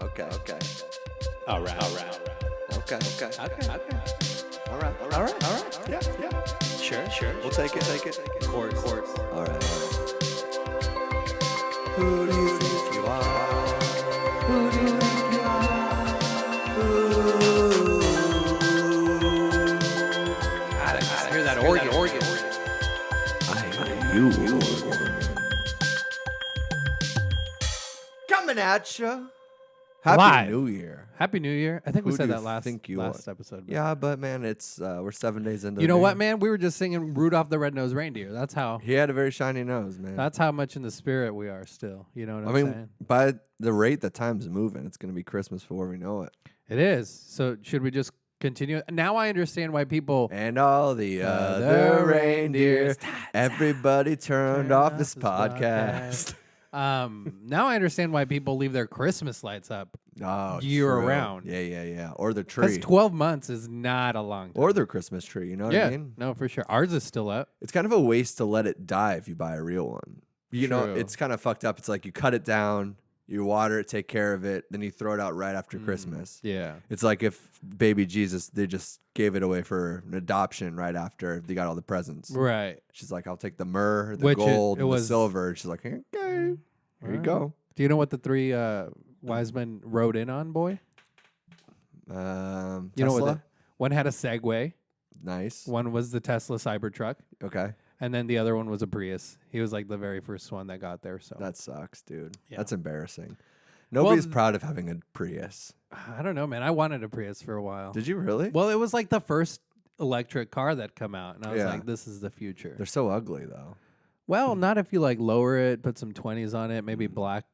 Okay. All right. Okay. Okay. All right. Yeah. Sure. We'll take it. Of course. All right. Who do you think you are? Who do you think you are? God, I hear that organ. I am you. Coming at you. Happy Live. New Year. Happy New Year. I think we Who said do that you last think you last episode. but- Yeah, but man, it's we're 7 days into. You know the what, new- man? We were just singing Rudolph the Red-Nosed Reindeer. That's how. He had a very shiny nose, man. That's how much in the spirit we are still. You know what I I'm mean, saying? by the rate that time's moving, it's going to be Christmas before we know it. It is. So should we just continue? Now I understand why people. And all the other reindeers, everybody turned off this podcast. Now I understand why people leave their Christmas lights up Oh, year true. around. Yeah. Or their Because tree. 12 months is not a long time. Or their Christmas tree, you know what yeah, I mean? no, for sure. Ours is still up. It's kind of a waste to let it die if you buy a real one. You know, True. it's kind of fucked up. It's like you cut it down, you water it, take care of it, then you throw it out right after Christmas. Yeah. It's like if baby Jesus, they just gave it away for an adoption right after they got all the presents. Right. She's like, I'll take the myrrh, the Which gold, it and the was- silver. She's like, okay, here you go. Do you know what the three wise men rode in on, boy? You know Tesla? what? One had a Segway. Nice. One was the Tesla Cybertruck. Okay. And then the other one was a Prius. He was like the very first one that got there. So That sucks, dude. Yeah. That's embarrassing. Nobody's proud of having a Prius. I don't know, man. I wanted a Prius for a while. Did you really? Well, it was like the first electric car that come out, and I was Yeah. like, "This is the future." They're so ugly, though. Well, not if you like lower it, put some 20s on it, maybe black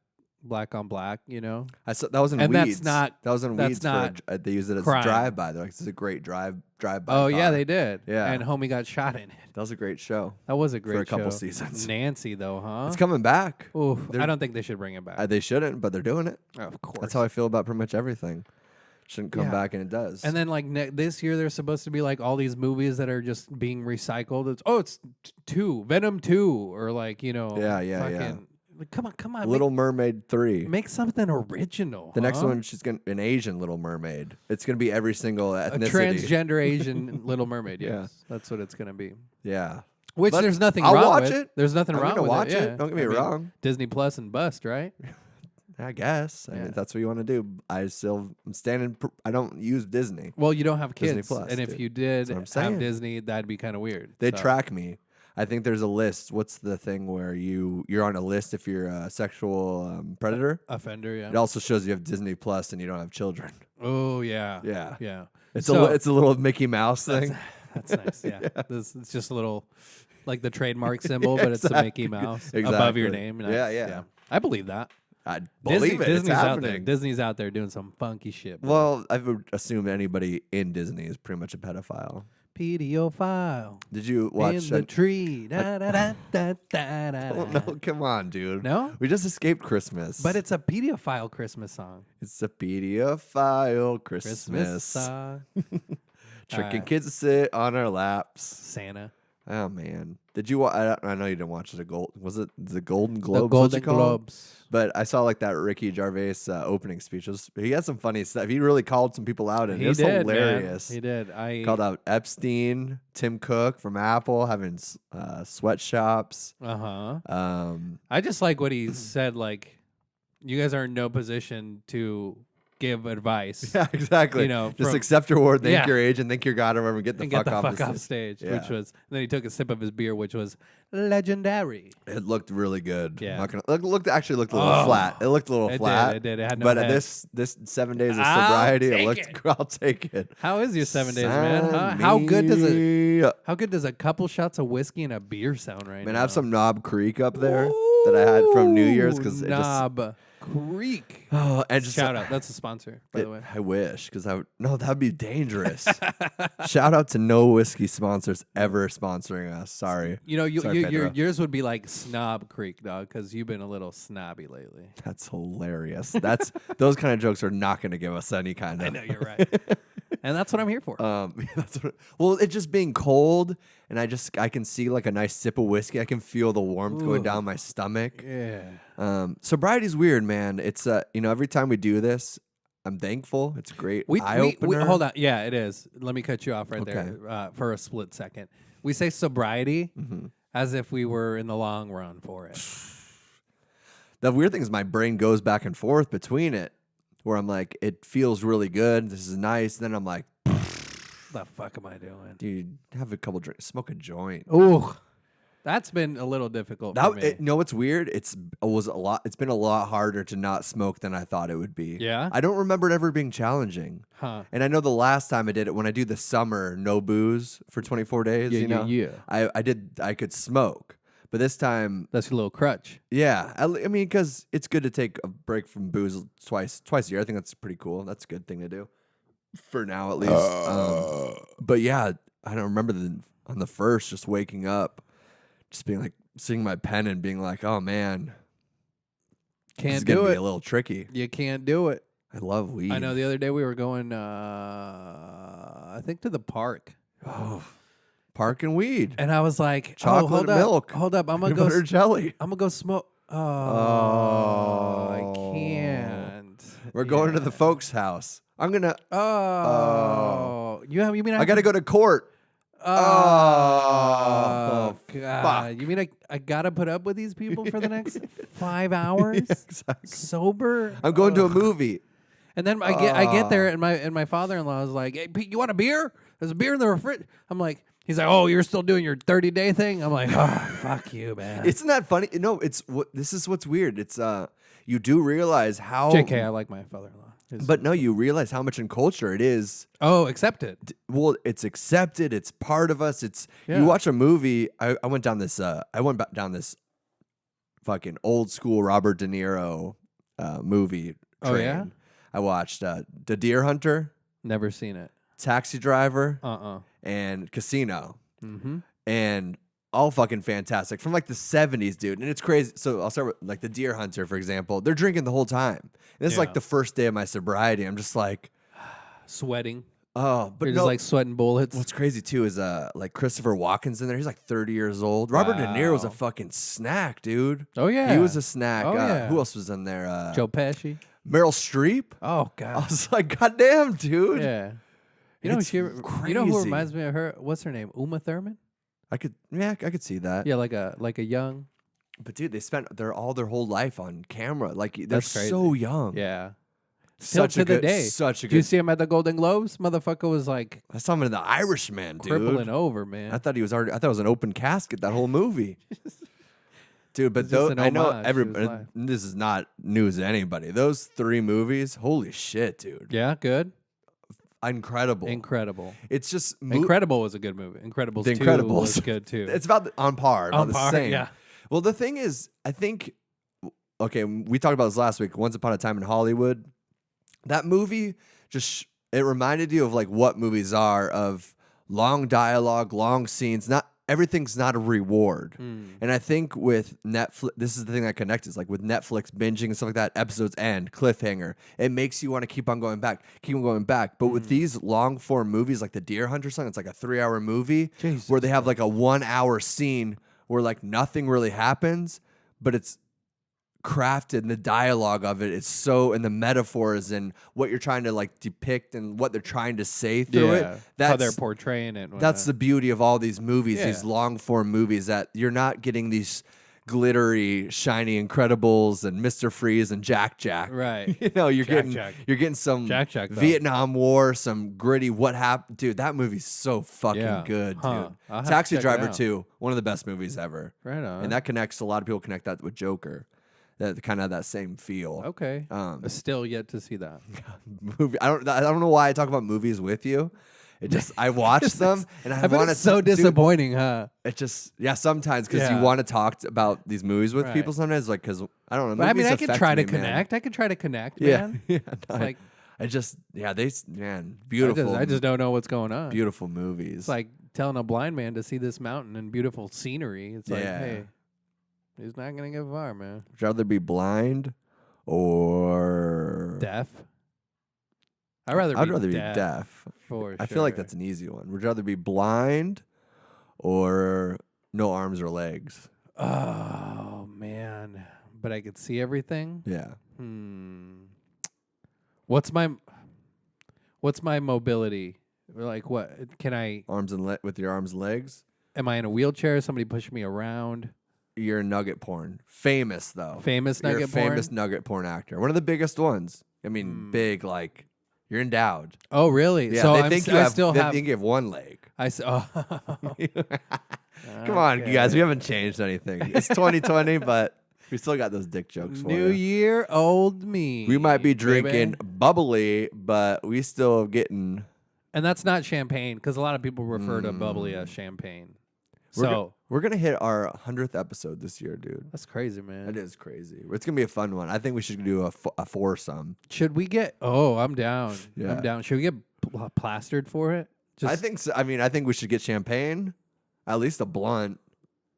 on black. You know, I saw that was in And that's Weeds. not- that was in that's Weeds. not They use it as crime. a drive-by. They're like, this is a great drive-by. Oh yeah, car. they did. Yeah. And homie got shot in it. That was a great show. That was a great a couple show. seasons. Nancy though, huh? It's coming back. Oof, They're- I don't think they should bring it back. They shouldn't, but they're doing it. Of course. That's how I feel about pretty much everything. Shouldn't come Yeah. back, and it does. And then like this year, there's supposed to be like all these movies that are just being recycled. It's Venom 2, or like Yeah. fucking, like, come on, Little Mermaid 3. make something original. The next huh? one, she's gonna an Asian Little Mermaid. It's gonna be every single a ethnicity. transgender Asian Little Mermaid. Yes, Yeah. that's what it's gonna be. Yeah. Which But there's nothing I'll wrong watch with. it. There's nothing I'm wrong gonna with watch it. it. Yeah. Don't get me I mean, wrong. Disney Plus and bust, right? I guess. I mean, Yeah. if that's what you want to do. I'm standing. I don't use Disney. Well, you don't have kids, Disney Plus, and if dude. you did That's what I'm have saying. Disney, that'd be kind of weird. They So, track me. I think there's a list. What's the thing where you're on a list if you're a sexual predator? offender. Yeah. It also shows you have Disney Plus and you don't have children. Oh yeah. Yeah. Yeah. It's So- it's a little Mickey Mouse thing. That's nice. Yeah. It's just a little, like the trademark symbol, but it's the Exactly. Mickey Mouse above your Exactly. name. Nice. Yeah. I believe that. I believe it. Disney's It's out there. happening. Disney's out there doing some funky shit. bro. Well, I would assume anybody in Disney is pretty much a pedophile. Pedophile Did you watch? in the tree. Da, da, da, da, da, da, Oh, da. no, come on, dude. No? We just escaped Christmas. But it's a pedophile Christmas song. It's a pedophile Christmas Christmas. song. Tricking kids to sit on our laps. Santa. Oh man, did you? I know you didn't watch the Was it the Golden Globes? The what Golden you call it? Globes. But I saw like that Ricky Gervais opening speech. He had some funny stuff. He really called some people out, and it was did, man. hilarious. He did. Called out Epstein, Tim Cook from Apple having sweatshops. Uh-huh. I just like what he said, like, you guys are in no position to give advice. Yeah, exactly. You know, just from- accept your word, thank Yeah. your age, and think you're God, or whatever. Get the and fuck get the off fuck the off stage, Yeah. which was, and then he took a sip of his beer, which was legendary. It looked really good. Yeah. Not gonna, looked a little flat. It looked a little It flat. did. It had no but head. this 7 days of I'll sobriety, it take looked. it. I'll take it. How is your 7 days, man? Sign How good does it? me How good does a couple shots of whiskey and a beer sound right Man, now? I have some Knob Creek up there that I had from New Year's because it just. Knob Creek. Oh, and just Shout out. That's a sponsor, by the way. I wish because no, that'd be dangerous. Shout out to no whiskey sponsors ever sponsoring us. Sorry, You know, Sorry, Pedro. yours would be like Snob Creek, dog, because you've been a little snobby lately. that's hilarious. Those kind of jokes are not going to give us any kind of. I know you're right. And that's what I'm here for. Well, it just being cold, and I can see like a nice sip of whiskey. I can feel the warmth going down my stomach. Yeah. Sobriety's weird, man. It's every time we do this, I'm thankful. It's a great eye opener. Hold on. Yeah, it is. Let me cut you off right there for a split second. We say sobriety as if we were in the long run for it. The weird thing is my brain goes back and forth between it, where I'm like, it feels really good. This is nice. Then I'm like, the fuck am I doing? dude, have a couple drinks, smoke a joint. Ooh, that's been a little difficult for me. What's weird? It's been a lot harder to not smoke than I thought it would be. Yeah? I don't remember it ever being challenging. Huh. And I know the last time I did it, when I do the summer no booze for 24 days, Yeah. I could smoke. But this time, That's your little crutch. yeah, I mean, because it's good to take a break from booze twice a year. I think that's pretty cool. That's a good thing to do for now, at least. But yeah, I don't remember on the first just waking up, just being like seeing my pen and being like, oh man, this is gonna be a little tricky. You can't do it. I love weed. I know. The other day we were going, I think to the park. Oh, park and weed. And I was like, Chocolate and milk. Hold up. I'm gonna Peanut butter jelly. I'm gonna go smoke. Oh, I can't. We're going to the folks' house. I'm gonna. You mean I gotta go to court. Oh, God. fuck. You mean I gotta put up with these people for the next 5 hours? Yeah, exactly. Sober? I'm going to a movie. And then I get there and my father-in-law is like, hey, Pete, you want a beer? There's a beer in the refrigerator. I'm like, he's like, oh, you're still doing your 30-day thing? I'm like, oh, fuck you, man. Isn't that funny? No, this is what's weird. It's you do realize how JK, I like my father-in-law. But no, you realize how much in culture it is. Oh, accepted. Well, it's accepted. It's part of us. Yeah. You watch a movie. I went down this. I went down this fucking old school Robert De Niro movie. Train. Oh yeah. I watched The Deer Hunter, Never seen it. Taxi Driver, And Casino, mm-hmm. and all fucking fantastic from like the 70s, dude. And it's crazy. So I'll start with like The Deer Hunter, for example. They're drinking the whole time. And this is like the first day of my sobriety. I'm just like sweating. Oh, but you're just like sweating bullets. What's crazy too is like Christopher Walken's in there. He's like 30 years old. Robert De Niro was a fucking snack, dude. Oh yeah, he was a snack. Oh, yeah. Who else was in there? Joe Pesci. Meryl Streep. Oh god, I was like, God damn, dude. Yeah. You know, you know who reminds me of her? What's her name? Uma Thurman. I could see that. Yeah, like a young. But dude, they spent their whole life on camera. Like they're That's crazy. so young. Yeah. Such Still a to good the day. Such a good. Did you see him at the Golden Globes? Motherfucker was like I saw him in The Irishman, dude. crippling over, man. I thought he was already. I thought it was an open casket that whole movie. Dude, but It's just an I know homage to everybody. his life. This is not news to anybody. Those 3 movies, holy shit, dude. Yeah, good. Incredible. It's just Incredible was a good movie. Incredibles The 2 Incredibles was good too. It's about on par. On the par, same. yeah. Well, the thing is, I think. Okay, we talked about this last week. Once Upon a Time in Hollywood. That movie it reminded you of like what movies are, of long dialogue, long scenes. Not everything's not a reward. And I think with Netflix, this is the thing that connects us. Like with Netflix binging and stuff like that, episodes end, cliffhanger. It makes you want to keep on going back. But with these long form movies like The Deer Hunter, something, it's like a 3-hour movie where they have like a 1-hour scene where like nothing really happens, but it's crafted, and the dialogue of it is so, and the metaphors and what you're trying to like depict and what they're trying to say through it. That's how they're portraying it. That's the beauty of all these movies, these long form movies, that you're not getting these glittery, shiny Incredibles and Mr. Freeze and Jack. Right. You know, you're getting some Jack, Vietnam War, some gritty what happened. Dude, that movie's so fucking good, dude. Taxi Driver 2, one of the best movies ever. Right on. And that connects, a lot of people connect that with Joker. That kind of that same feel. Okay. Still yet to see that movie. I don't know why I talk about movies with you. It just I watch them and I want to. It's so disappointing, huh? It just sometimes because you want to talk about these movies with people sometimes, like because I don't know. But I mean, I can try to connect. I can try to connect, man. Yeah. Like beautiful. I just don't know what's going on. Beautiful movies. It's like telling a blind man to see this mountain and beautiful scenery. It's like, hey. He's not going to get far, man. Would you rather be blind or deaf? I'd rather be deaf. I feel like that's an easy one. Would you rather be blind or no arms or legs? Oh man, but I could see everything. Yeah. What's my mobility? Like what can I? With your arms and legs. Am I in a wheelchair? Somebody pushing me around? You're nugget porn. Famous though. Famous You're nugget porn. Famous nugget porn actor. One of the biggest ones. I mean, big like you're endowed. Oh really? Yeah, So they think you have one leg. Come Come on, you guys. We haven't changed anything. It's 2020, but we still got those dick jokes for New you. year, old me. We might be drinking baby. bubbly, but we still getting. And that's not champagne because a lot of people refer to bubbly as champagne. We're gonna hit our 100th episode this year, dude. That's crazy, man. It is crazy. It's gonna be a fun one. I think we should do a foursome. Should we get? Oh, I'm down. Yeah. I'm down. Should we get plastered for it? I think so. I mean, I think we should get champagne, at least a blunt,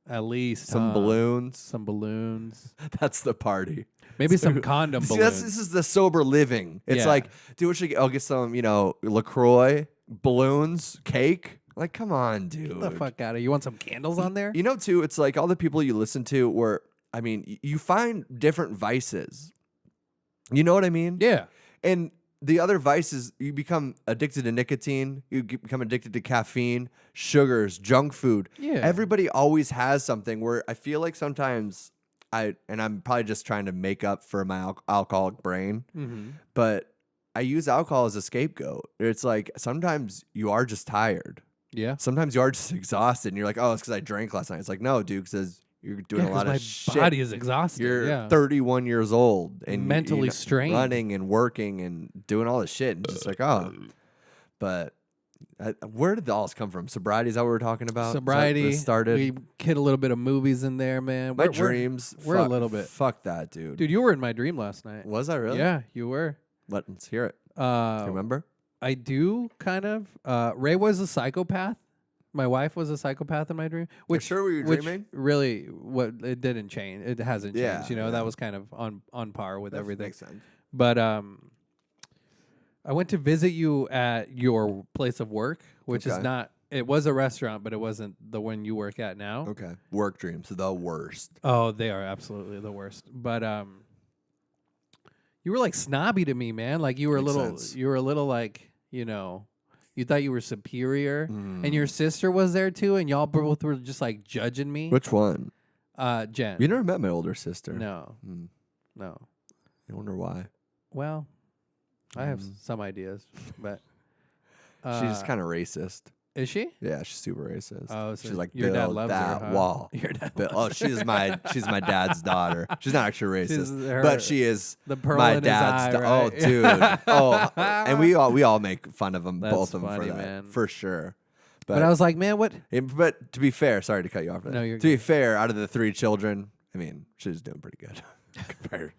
at least some balloons. Some balloons. That's the party. Maybe some condom See, balloons. this is the sober living. It's Yeah. like, dude, what should I'll get some, LaCroix, balloons, cake. Like, come on, dude. Get the fuck out of here. You want some candles on there? Too, it's like all the people you listen to where, I mean, you find different vices. You know what I mean? Yeah. And the other vices, you become addicted to nicotine, you become addicted to caffeine, sugars, junk food. Yeah. Everybody always has something where I feel like sometimes I'm probably just trying to make up for my alcoholic brain, but I use alcohol as a scapegoat. It's like sometimes you are just tired. Yeah. Sometimes you are just exhausted and you're like, oh, it's because I drank last night. It's like, no, dude, because you're doing a lot of shit. My body is exhausted. You're 31 years old and mentally strained, running and working and doing all this shit. And just like, oh, but where did all this come from? Sobriety, is that what we're talking about? Sobriety started. We hit a little bit of movies in there, man. My dreams. We're a little bit. Fuck that, dude. Dude, you were in my dream last night. Was I really? Yeah, you were. Let's hear it. Do you remember? I do, kind of. Ray was a psychopath. My wife was a psychopath in my dream. Which sure were you dreaming? Really, it didn't change. It hasn't changed. Yeah. That was kind of on par with everything. Makes sense. But I went to visit you at your place of work, which is not. It was a restaurant, but it wasn't the one you work at now. Okay. Work dreams, the worst. Oh, they are absolutely the worst. But you were like snobby to me, man. Like you were Makes a little. sense. You were a little like you thought you were superior, and your sister was there too, and y'all both were just like judging me. Which one? Jen. You never met my older sister. No, no. I wonder why. Well, I have some ideas, but She's kind of racist. is she? Yeah, she's super racist. Oh, so she's like, your dad build loves that her, huh? wall. Your dad she's my dad's daughter. She's not actually She's racist, but she is the pearl my in his dad's. eye, Oh, right? dude. And we all make fun of them, That's both of them funny, for that, man. for sure. But I was like, man, what? But to be fair, sorry to cut you off. No, you're to be fair, out of the 3 children, I mean, she's doing pretty good.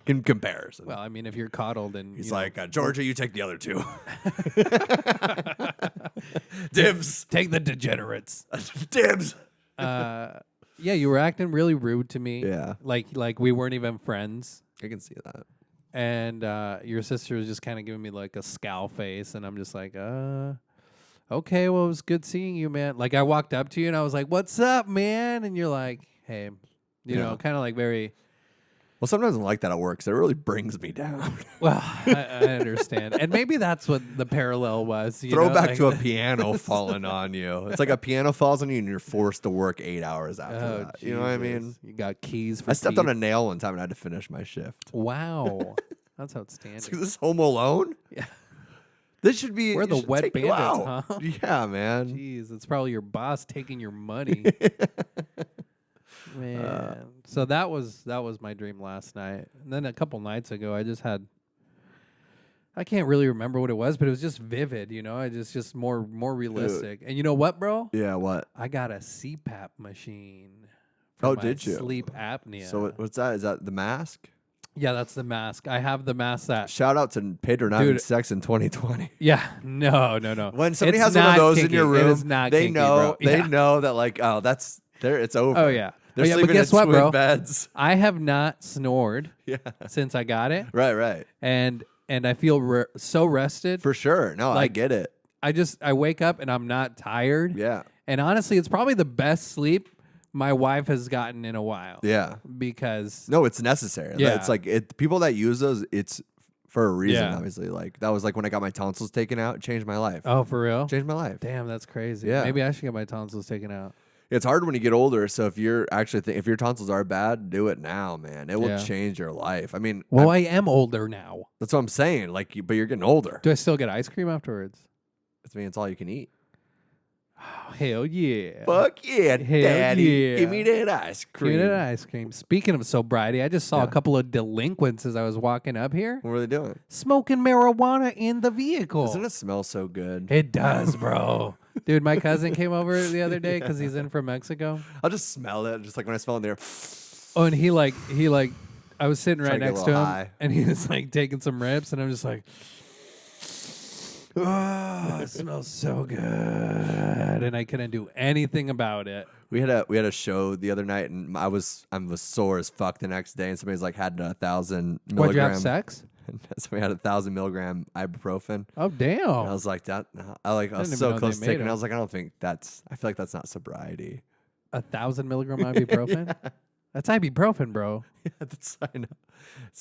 In comparison. Well, I mean, if you're coddled and He's like, Georgia, you take the other 2. Dibs. take the degenerates. Dibs. Yeah, you were acting really rude to me. Yeah. Like we weren't even friends. I can see that. And your sister was just kind of giving me like a scowl face, and I'm just like, okay, well, it was good seeing you, man. Like I walked up to you and I was like, what's up, man? And you're like, hey, you know, kind of like very. Well, sometimes I'm like that at work because it really brings me down. Well, I understand. And maybe that's what the parallel was. Throwback to a piano falling on you. It's like a piano falls on you and you're forced to work 8 hours after that. You know what I mean? You got keys for I stepped on a nail one time and I had to finish my shift. Wow. That's outstanding. Is this Home Alone? Yeah. This should be. We're the wet take you bandits, out. huh? Yeah, man. Jeez, it's probably your boss taking your money. Man. So that was my dream last night. And then a couple nights ago I can't really remember what it was, but it was just vivid, I just more realistic. And you know what, bro? Yeah, what? I got a CPAP machine. Oh, my did you? Sleep apnea. So what's that? Is that the mask? Yeah, that's the mask. I have the mask that. Shout out to Pedro not having sex in 2020. Yeah, no. When somebody It's has one of not those in kinky. your room, It is not they kinky, know bro. they Yeah. know that like, oh, that's there. It's over. Oh yeah. They're But sleeping guess in what, twin bro? beds. I have not snored Yeah. since I got it, Right. and I feel so rested. For sure. No, I Like, get it. I wake up and I'm not tired. Yeah. And honestly, it's probably the best sleep my wife has gotten in a while. Yeah. Because No, it's necessary. Yeah. It's like people that use those, it's for a reason, Yeah. obviously. Like that was like when I got my tonsils taken out, it changed my life. oh, for real? Changed my life. Damn, that's crazy. Yeah. Maybe I should get my tonsils taken out. It's hard when you get older. So if you're actually if your tonsils are bad, do it now, man. It will Yeah. change your life. I mean, Well, I am older now. that's what I'm saying. Like, but you're getting older. Do I still get ice cream afterwards? I mean, it's all you can eat. Oh, hell yeah. Fuck yeah, Hell daddy. yeah. Give me that ice Give me cream. that ice cream. Speaking of sobriety, I just saw a Yeah. couple of delinquents as I was walking up here What are they doing? smoking marijuana in the vehicle. Doesn't it smell so good? It does, bro. Dude, my cousin came over the other day because he's in from Mexico. I'll just smell it. Just like when I smell it there. Oh, and he I was sitting right Trying to get a next to little him, high. and he was like taking some rips, and I'm just like, oh, it smells so good, and I couldn't do anything about it. We had a show the other night, and I was sore as fuck the next day, and somebody's like had 1,000 milligram. Why'd you have sex? So we had 1,000 milligram ibuprofen. Oh, damn. And I was like that. I didn't was even so know close to they made taking. I them. was like, I don't think that's. I feel like that's not sobriety. 1,000 milligram ibuprofen? That's ibuprofen, bro. Yeah, that's I know.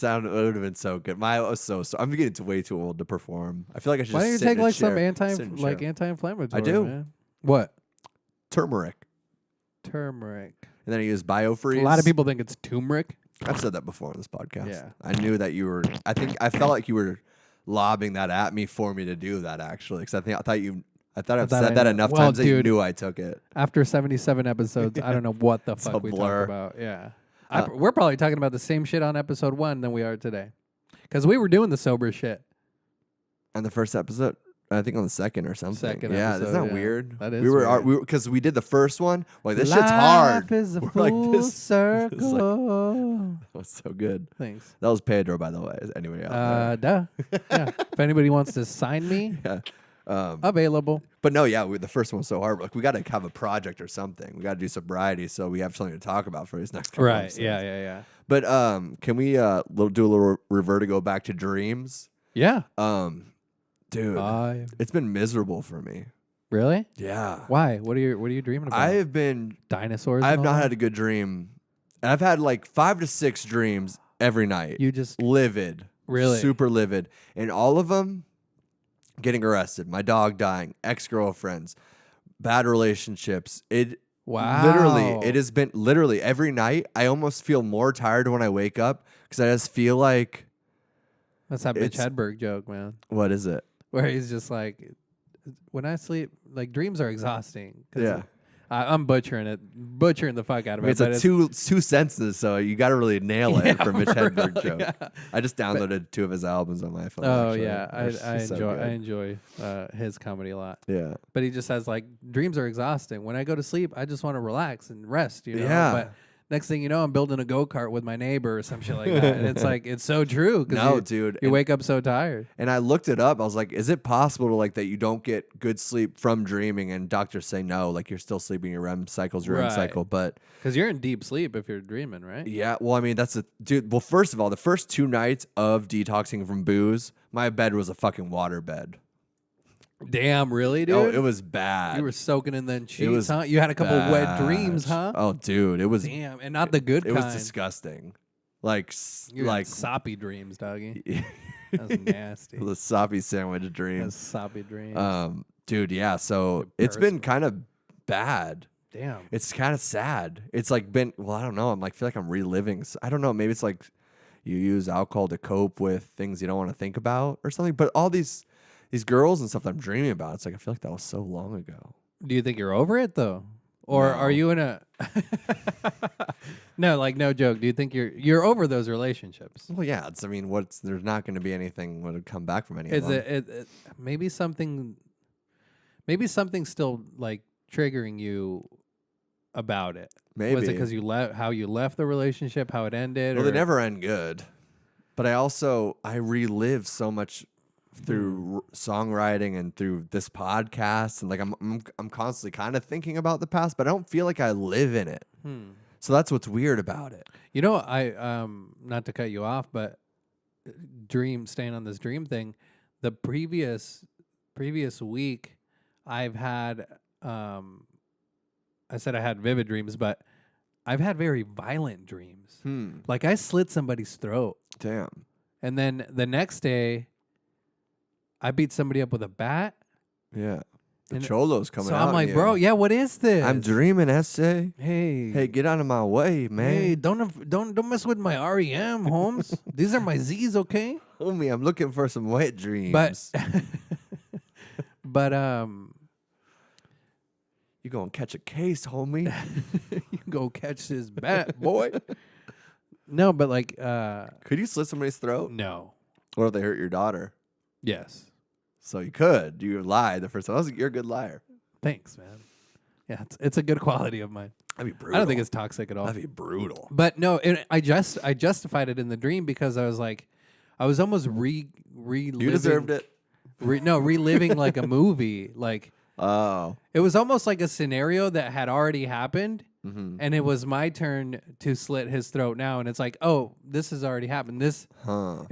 It would have been so good. I was so. I'm getting way too old to perform. I feel like I should. Why don't you just sit take in a like some chair, sit in a chair. anti-inflammatory? I do. Man. What? Turmeric, Turmeric. and then I use BioFreeze. A lot of people think it's turmeric. I've said that before on this podcast. Yeah. I knew that you were. I felt like you were lobbing that at me for me to do that actually, because I thought I've thought said I that knew. enough Well, times that you dude. knew I took it. After 77 episodes, I don't know what the a fuck we blur. talk about. Yeah. We're probably talking about the same shit on episode 1 than we are today. Because we were doing the sober shit. On the first episode, I think on the second or something. Second yeah, episode, isn't that yeah. weird? That is we were weird. because we did the first one. Like this Life shit's hard. is a We're full like, this- circle. That was so good. Thanks. That was Pedro, by the way. Is anybody out Duh. Yeah. If anybody wants to sign me, there? Yeah. available. But no, yeah, the first one was so hard. Like we got to have a project or something. We got to do sobriety, so we have something to talk about for these next couple Right. episodes. Yeah. But can we do a little revertigo back to dreams? Yeah. Dude, it's been miserable for me. Really? Yeah. Why? What are you dreaming about? I have been. Dinosaurs. I have and all not that? had a good dream, and I've had like 5 to 6 dreams every night. You just livid, Really? super livid, and all of them getting arrested, my dog dying, ex-girlfriends, bad relationships. wow. Literally, it has been literally every night. I almost feel more tired when I wake up because I just feel like, That's that Mitch it's- Hedberg joke, man. what is it? Where he's just like, when I sleep, like dreams are exhausting. 'Cause Yeah. I'm butchering the fuck out I of mean, it. it's but a two sentences, so you got to really nail it Yeah, for Mitch for Hedberg real, joke. yeah. I just downloaded 2 of his albums on my phone. Oh actually. yeah, It's I just so enjoy good. his comedy a lot. Yeah. But he just says like dreams are exhausting. When I go to sleep, I just want to relax and rest. You know. Yeah. But next thing you know, I'm building a go-kart with my neighbor or some shit like that. And it's like it's so true. 'Cause No, you, dude. you wake up so tired. And I looked it up. I was like, is it possible to like that you don't get good sleep from dreaming? And doctors say no, like you're still sleeping your REM cycle's your REM Right. cycle. But Because you're in deep sleep if you're dreaming, right? yeah, well, I mean, that's a dude. Well, first of all, the first 2 nights of detoxing from booze, my bed was a fucking water bed. Damn, really, dude? Oh, it was bad. You were soaking in then cheeks, was huh? You had a couple wet bad. dreams, huh? Oh, dude, it was Damn, and not the good it kind. was disgusting. Like You like had soppy dreams, doggy. That's nasty. the soppy sandwich That's dreams. soppy dreams. Dude, yeah. So Your it's been perspirate. kind of bad. Damn. It's kind of sad. It's like been, well, I don't know. I'm like, feel like I'm reliving. I don't know. Maybe it's like you use alcohol to cope with things you don't want to think about or something. But all these girls and stuff that I'm dreaming about, it's like, I feel like that was so long ago. Do you think you're over it though? Or No. are you in a No, like no joke. Do you think you're over those relationships? Well, yeah. I mean, there's not going to be anything that would come back from any of Is them. it maybe something still like triggering you about it? Maybe. Was it because how you left the relationship, how it ended? Well, or? they never end good. But I relive so much through songwriting and through this podcast, and like I'm constantly kind of thinking about the past, but I don't feel like I live in it. So that's what's weird about it. You know, I not to cut you off, but staying on this dream thing, the previous previous week, I've had, I said I had vivid dreams, but I've had very violent dreams. Like I slit somebody's throat. Damn. And then the next day, I beat somebody up with a bat. Yeah. The And cholo's coming so out. I'm like, in bro, you. yeah, what is this? I'm dreaming, essay. Hey. Hey, get out of my way, man. Hey, don't mess with my REM, Holmes. These are my Z's, okay? Homie, I'm looking for some wet dreams. But You gonna catch a case, homie. you go catch this bat, boy. No, but like Could you slit somebody's throat? no. What if they hurt your daughter? Yes. So you could. You lied the first time. You're a good liar. Thanks, man. Yeah, it's a good quality of mine. That'd be brutal. I don't think it's toxic at all. That'd be brutal. But no, I justified it in the dream because I was like, I was almost reliving. You deserved it. Reliving like a movie. Like Oh. it was almost like a scenario that had already happened, Mm-hmm. and it was my turn to slit his throat now. And it's like, oh, this has already happened. It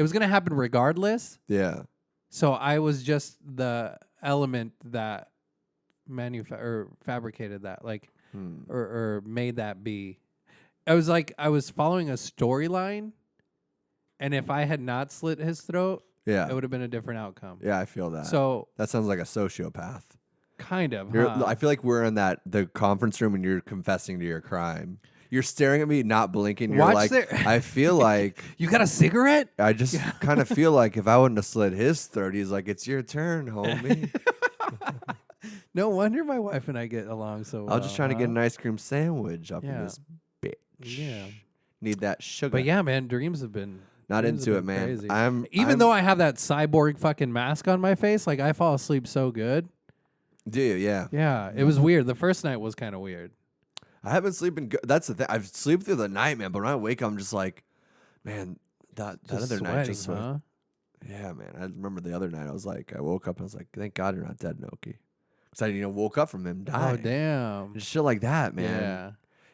was gonna happen regardless. Yeah. So I was just the element that fabricated that, like, or made that be. I was like, I was following a storyline, and if I had not slit his throat, Yeah. it would have been a different outcome. Yeah, I feel that. So that sounds like a sociopath. kind of. I feel like we're in the conference room and you're confessing to your crime. You're staring at me, not blinking. You're Watch like, there. I feel like You got a cigarette? I just kind of feel like if I wouldn't have slit his throat, he's like, it's your turn, homie. No wonder my wife and I get along so well. I was just trying to get huh? an ice cream sandwich up in Yeah. this bitch. Yeah. Need that sugar. But yeah, man, dreams have been Not dreams into have it, been man. crazy. I'm Though I have that cyborg fucking mask on my face, like I fall asleep so good. Do you? Yeah. Yeah, it was weird. The first night was kind of weird. I haven't sleeping good. That's the thing. I've sleep through the night, man. But when I wake up, I'm just like, man, that Just other night just sweating, huh? yeah, man. I remember the other night. I was like, I woke up and I was like, thank God you're not dead, Noki. Because I woke up from him dying. Oh damn! Just shit like that, man. Yeah,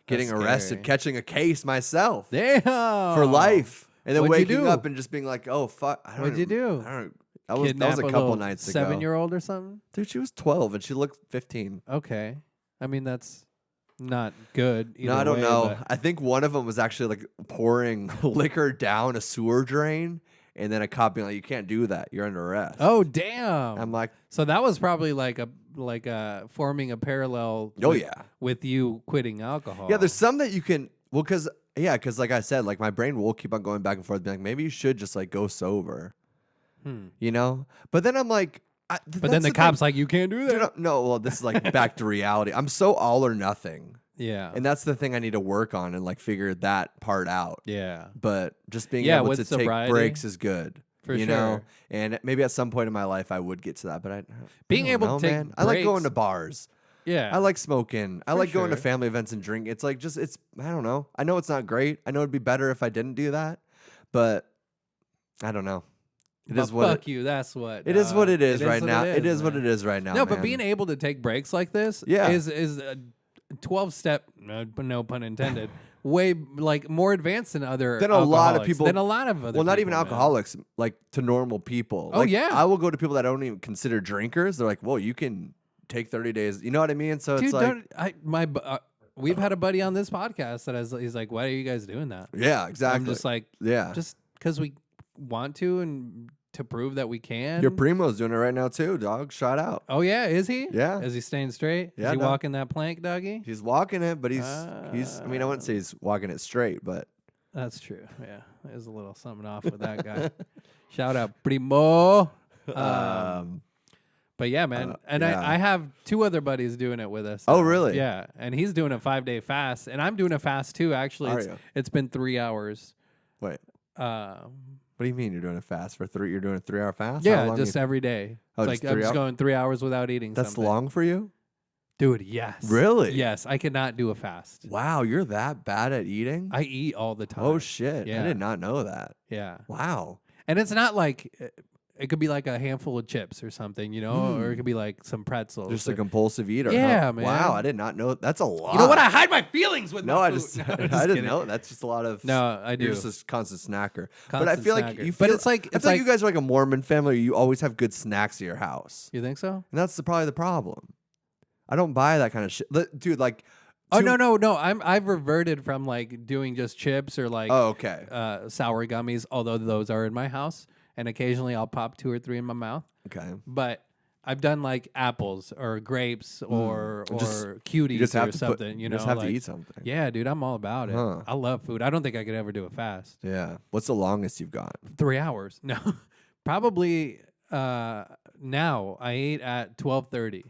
Getting that's arrested, scary. catching a case myself Damn for life, and then What'd you waking do? up and just being like, oh fuck. I don't What'd you do? I don't. That was a couple nights ago. 7-year-old or something. Dude, she was 12 and she looked 15. Okay, I mean that's not good. No, I don't know. I think one of them was actually like pouring liquor down a sewer drain, and then a cop being like, "You can't do that. You're under arrest." Oh damn! I'm like, so that was probably like forming a parallel. oh with, yeah, with you quitting alcohol. yeah. There's some that you can. Well, because like I said, like my brain will keep on going back and forth, being like, maybe you should just like go sober, you know. But then I'm like, but then the cop's like, you can't do that. Dude, no, well, this is like back to reality. I'm so all or nothing. Yeah. And that's the thing I need to work on and like figure that part out. Yeah. But just being Yeah, able with to sobriety. take breaks is good. For you sure. know? And maybe at some point in my life I would get to that. But I Being don't able to know, take man. I like going breaks- to bars. Yeah. I like smoking. I For like going to sure. family events and drink. It's like I don't know. I know it's not great. I know it'd be better if I didn't do that. But I don't know. It is what fuck you. That's what. it is what it is right what now. it It is what man. it is right now. No, but man. being able to take breaks like this Yeah. is a 12-step, no pun intended, way like more advanced than other Than a lot of alcoholics, people- than a lot of other well, not even people, man. alcoholics, like to normal people. Oh, Like, yeah. I will go to people that I don't even consider drinkers. They're like, "Well, you can take 30 days." You know what I mean? So Dude, it's like, we've had a buddy on this podcast that he's like, why are you guys doing that? yeah, exactly. I'm just like, yeah. just because we want to and to prove that we can. Your primo's doing it right now too, dog. Shout out. Oh yeah, is he? Yeah. Is he staying straight? Yeah, Is he dog. walking that plank, doggy? He's walking it, but he's. I mean, I wouldn't say he's walking it straight, but That's true. Yeah, there's a little something off with that guy. Shout out, primo. But yeah, man, and yeah. I have two other buddies doing it with us. Oh, really? Yeah, and he's doing a 5-day fast, and I'm doing a fast too. Actually, Are you? it's been 3 hours. wait. Um, What do you mean you're doing a fast for 3? You're doing a 3-hour fast? How yeah, long just you- every day. Oh, It's just like I'm 3 just hours? going 3 hours without eating. That's something. long for you? Dude. Yes. Really? Yes, I cannot do a fast. Wow, you're that bad at eating? I eat all the time. Oh shit! Yeah. I did not know that. Yeah, Wow. and it's not like it could be like a handful of chips or something, you know, or it could be like some pretzels. Just a compulsive eater. Yeah, huh? man. Wow, I did not know. That's a lot. You know what? I hide my feelings with No, my I food. just, No, I'm I just didn't kidding. know. That's just a lot of. No, I do. You're just a constant snacker. But I Constant feel like snacker. you. But Feel, it's like I feel like you guys are like a Mormon family. You always have good snacks at your house, You think so? and that's probably the problem. I don't buy that kind of shit, dude. Like, Oh no! I've reverted from like doing just chips or like oh, okay, sour gummies. Although those are in my house, and occasionally I'll pop 2 or 3 in my mouth. okay. But I've done like apples or grapes or cuties You just have or to something. you know, just have like, to eat something. Yeah, dude, I'm all about it. Huh. I love food. I don't think I could ever do it fast. Yeah. What's the longest you've got? 3 hours. No, probably. Now I ate at 12:30.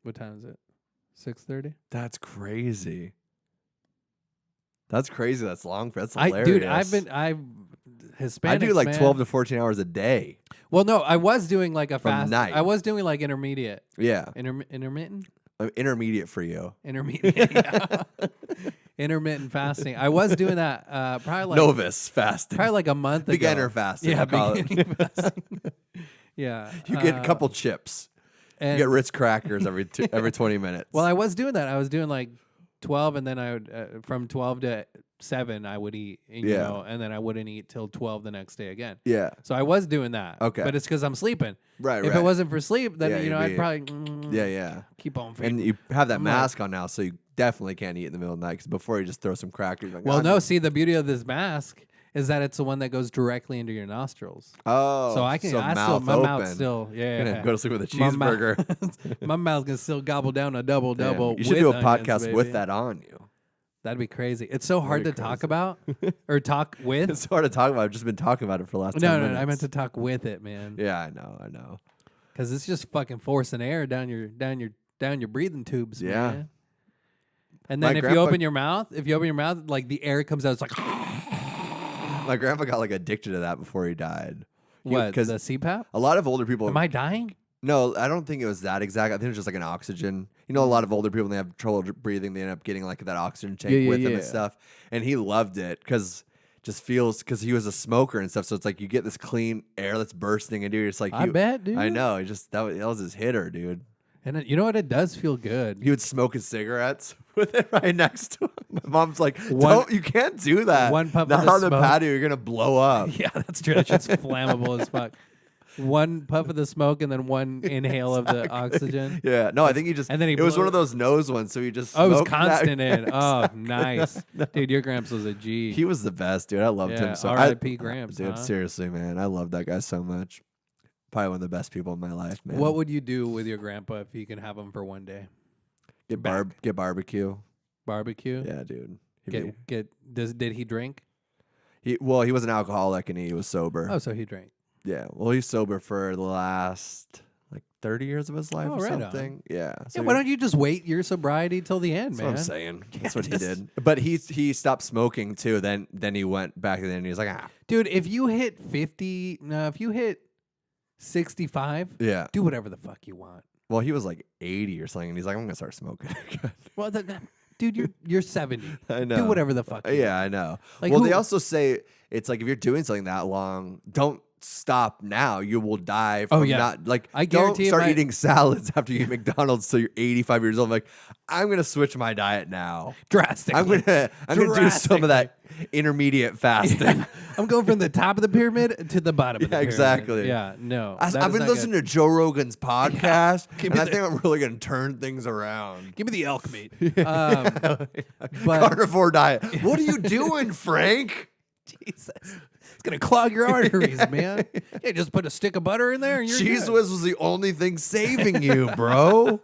What time is it? 6:30. That's crazy. That's crazy. That's long. That's hilarious. I've Hispanics. I do like man. 12 to 14 hours a day. Well, no, I was doing like a From fast. night. I was doing like intermediate. Yeah. Intermittent. Intermediate for you. Intermediate. Yeah. Intermittent fasting. I was doing that. Probably like Novice fasting. Probably like a month Beginner ago. fasting. Yeah, we'll call it. beginning fasting. Yeah. You get a couple chips. You And get Ritz crackers every 20 minutes. well, I was doing that. I was doing like 12, and then I would from 12 to 7 I would eat. You Yeah. know, and then I wouldn't eat till 12 the next day again. yeah. So I was doing that. Okay. But it's because I'm sleeping. Right, If right. it wasn't for sleep, then Yeah, you know you'd I'd be- probably Yeah. keep on And feeding. you have that I'm like- mask on now, so you definitely can't eat in the middle of the night because before you just throw some crackers. Like, Well, "Ah, no. dude." See, the beauty of this mask is that it's the one that goes directly into your nostrils. Oh, So I can. I still, mouth my open. mouth still. Yeah. Gonna go to sleep with a My mouth- cheeseburger. my mouth can still gobble down a double. Damn, Double. You should with do a onions, podcast baby. with that on you. That'd be crazy. It's so hard to Very talk crazy. about or talk with. It's hard to talk about. I've just been talking about it for the last 10 No, minutes. I meant to talk with it, man. Yeah, I know. Because it's just fucking forcing air down your breathing tubes, Yeah. man. And My then if you grandpa- open your mouth, like the air comes out, it's like My grandpa got like addicted to that before he died. what? Because The CPAP? a lot of older people. Am I dying? No, I don't think it was that exact. I think it was just like an oxygen. You know, a lot of older people, when they have trouble breathing, they end up getting like that oxygen tank Yeah, with them yeah. and stuff. And he loved it because because he was a smoker and stuff. So it's like you get this clean air that's bursting into you. It's like I bet, dude. I know. He just that was his hitter, dude. And you know what? It does feel good. He would smoke his cigarettes with it right next to him. My mom's like, One- you can't do that. one puff of Not the on the smoke. patio. You're gonna blow up. Yeah, that's true. It's just flammable as fuck. One puff of the smoke and then one inhale of the oxygen. Yeah, no, I think he just. And then he it was blew one of those nose ones, so he just. Oh, it was smoked that- constant in. Oh, Exactly. nice. Dude, your Gramps was a G. He was the best, dude. I loved Yeah, him so. R.I.P. Gramps, dude. huh? Seriously, man, I love that guy so much. Probably one of the best people in my life, man. What would you do with your grandpa if you can have him for one day? get back? get barbecue? Barbecue? Yeah, dude. He'd be- Did he drink? he was an alcoholic and he was sober. Oh, so he drank. Yeah, well, he's sober for the last like 30 years of his life Oh, or right on. something. Yeah. So Yeah, why don't you just wait your sobriety till the end, That's man? what I'm saying. That's what he just- did. But he stopped smoking too. Then he went back to the end. He was like, Dude, if you hit 50, no, if you hit 65, yeah. do whatever the fuck you want. Well, he was like 80 or something, and he's like, I'm gonna start smoking again. Well, dude, you're 70. I know. Do whatever the fuck. You Yeah, I know. Like, well, who- they also say it's like if you're doing something that long, don't stop now. You will die from yeah. not like. I don't guarantee start if I- eating salads after you eat McDonald's till you're 85 years old. Like, I'm gonna switch my diet now. Drastically. I'm gonna do some of that intermediate fasting. I'm going from the top of the pyramid to the bottom of the Yeah, pyramid. exactly. Yeah, no. I've that is been not listening to Joe Rogan's podcast, Give and me I the- think I'm really gonna turn things around. good. Give me the elk meat. But Carnivore diet. What are you doing, Frank? Jesus, it's gonna clog your arteries, man. Yeah, just put a stick of butter in there and you're Cheese good. Whiz was the only thing saving you, bro.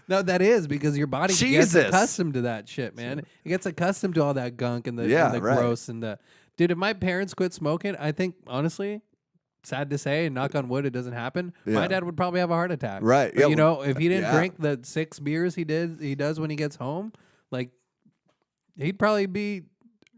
No, that is because your body gets Jesus. accustomed to that shit, man. It gets accustomed to all that gunk and the, Yeah, and the right. gross and the. Dude, if my parents quit smoking, I think honestly, sad to say, and knock on wood, it doesn't happen. Yeah. My dad would probably have a heart attack. Right. But Yeah, you know, if he didn't yeah. drink the 6 beers he does when he gets home, like he'd probably be,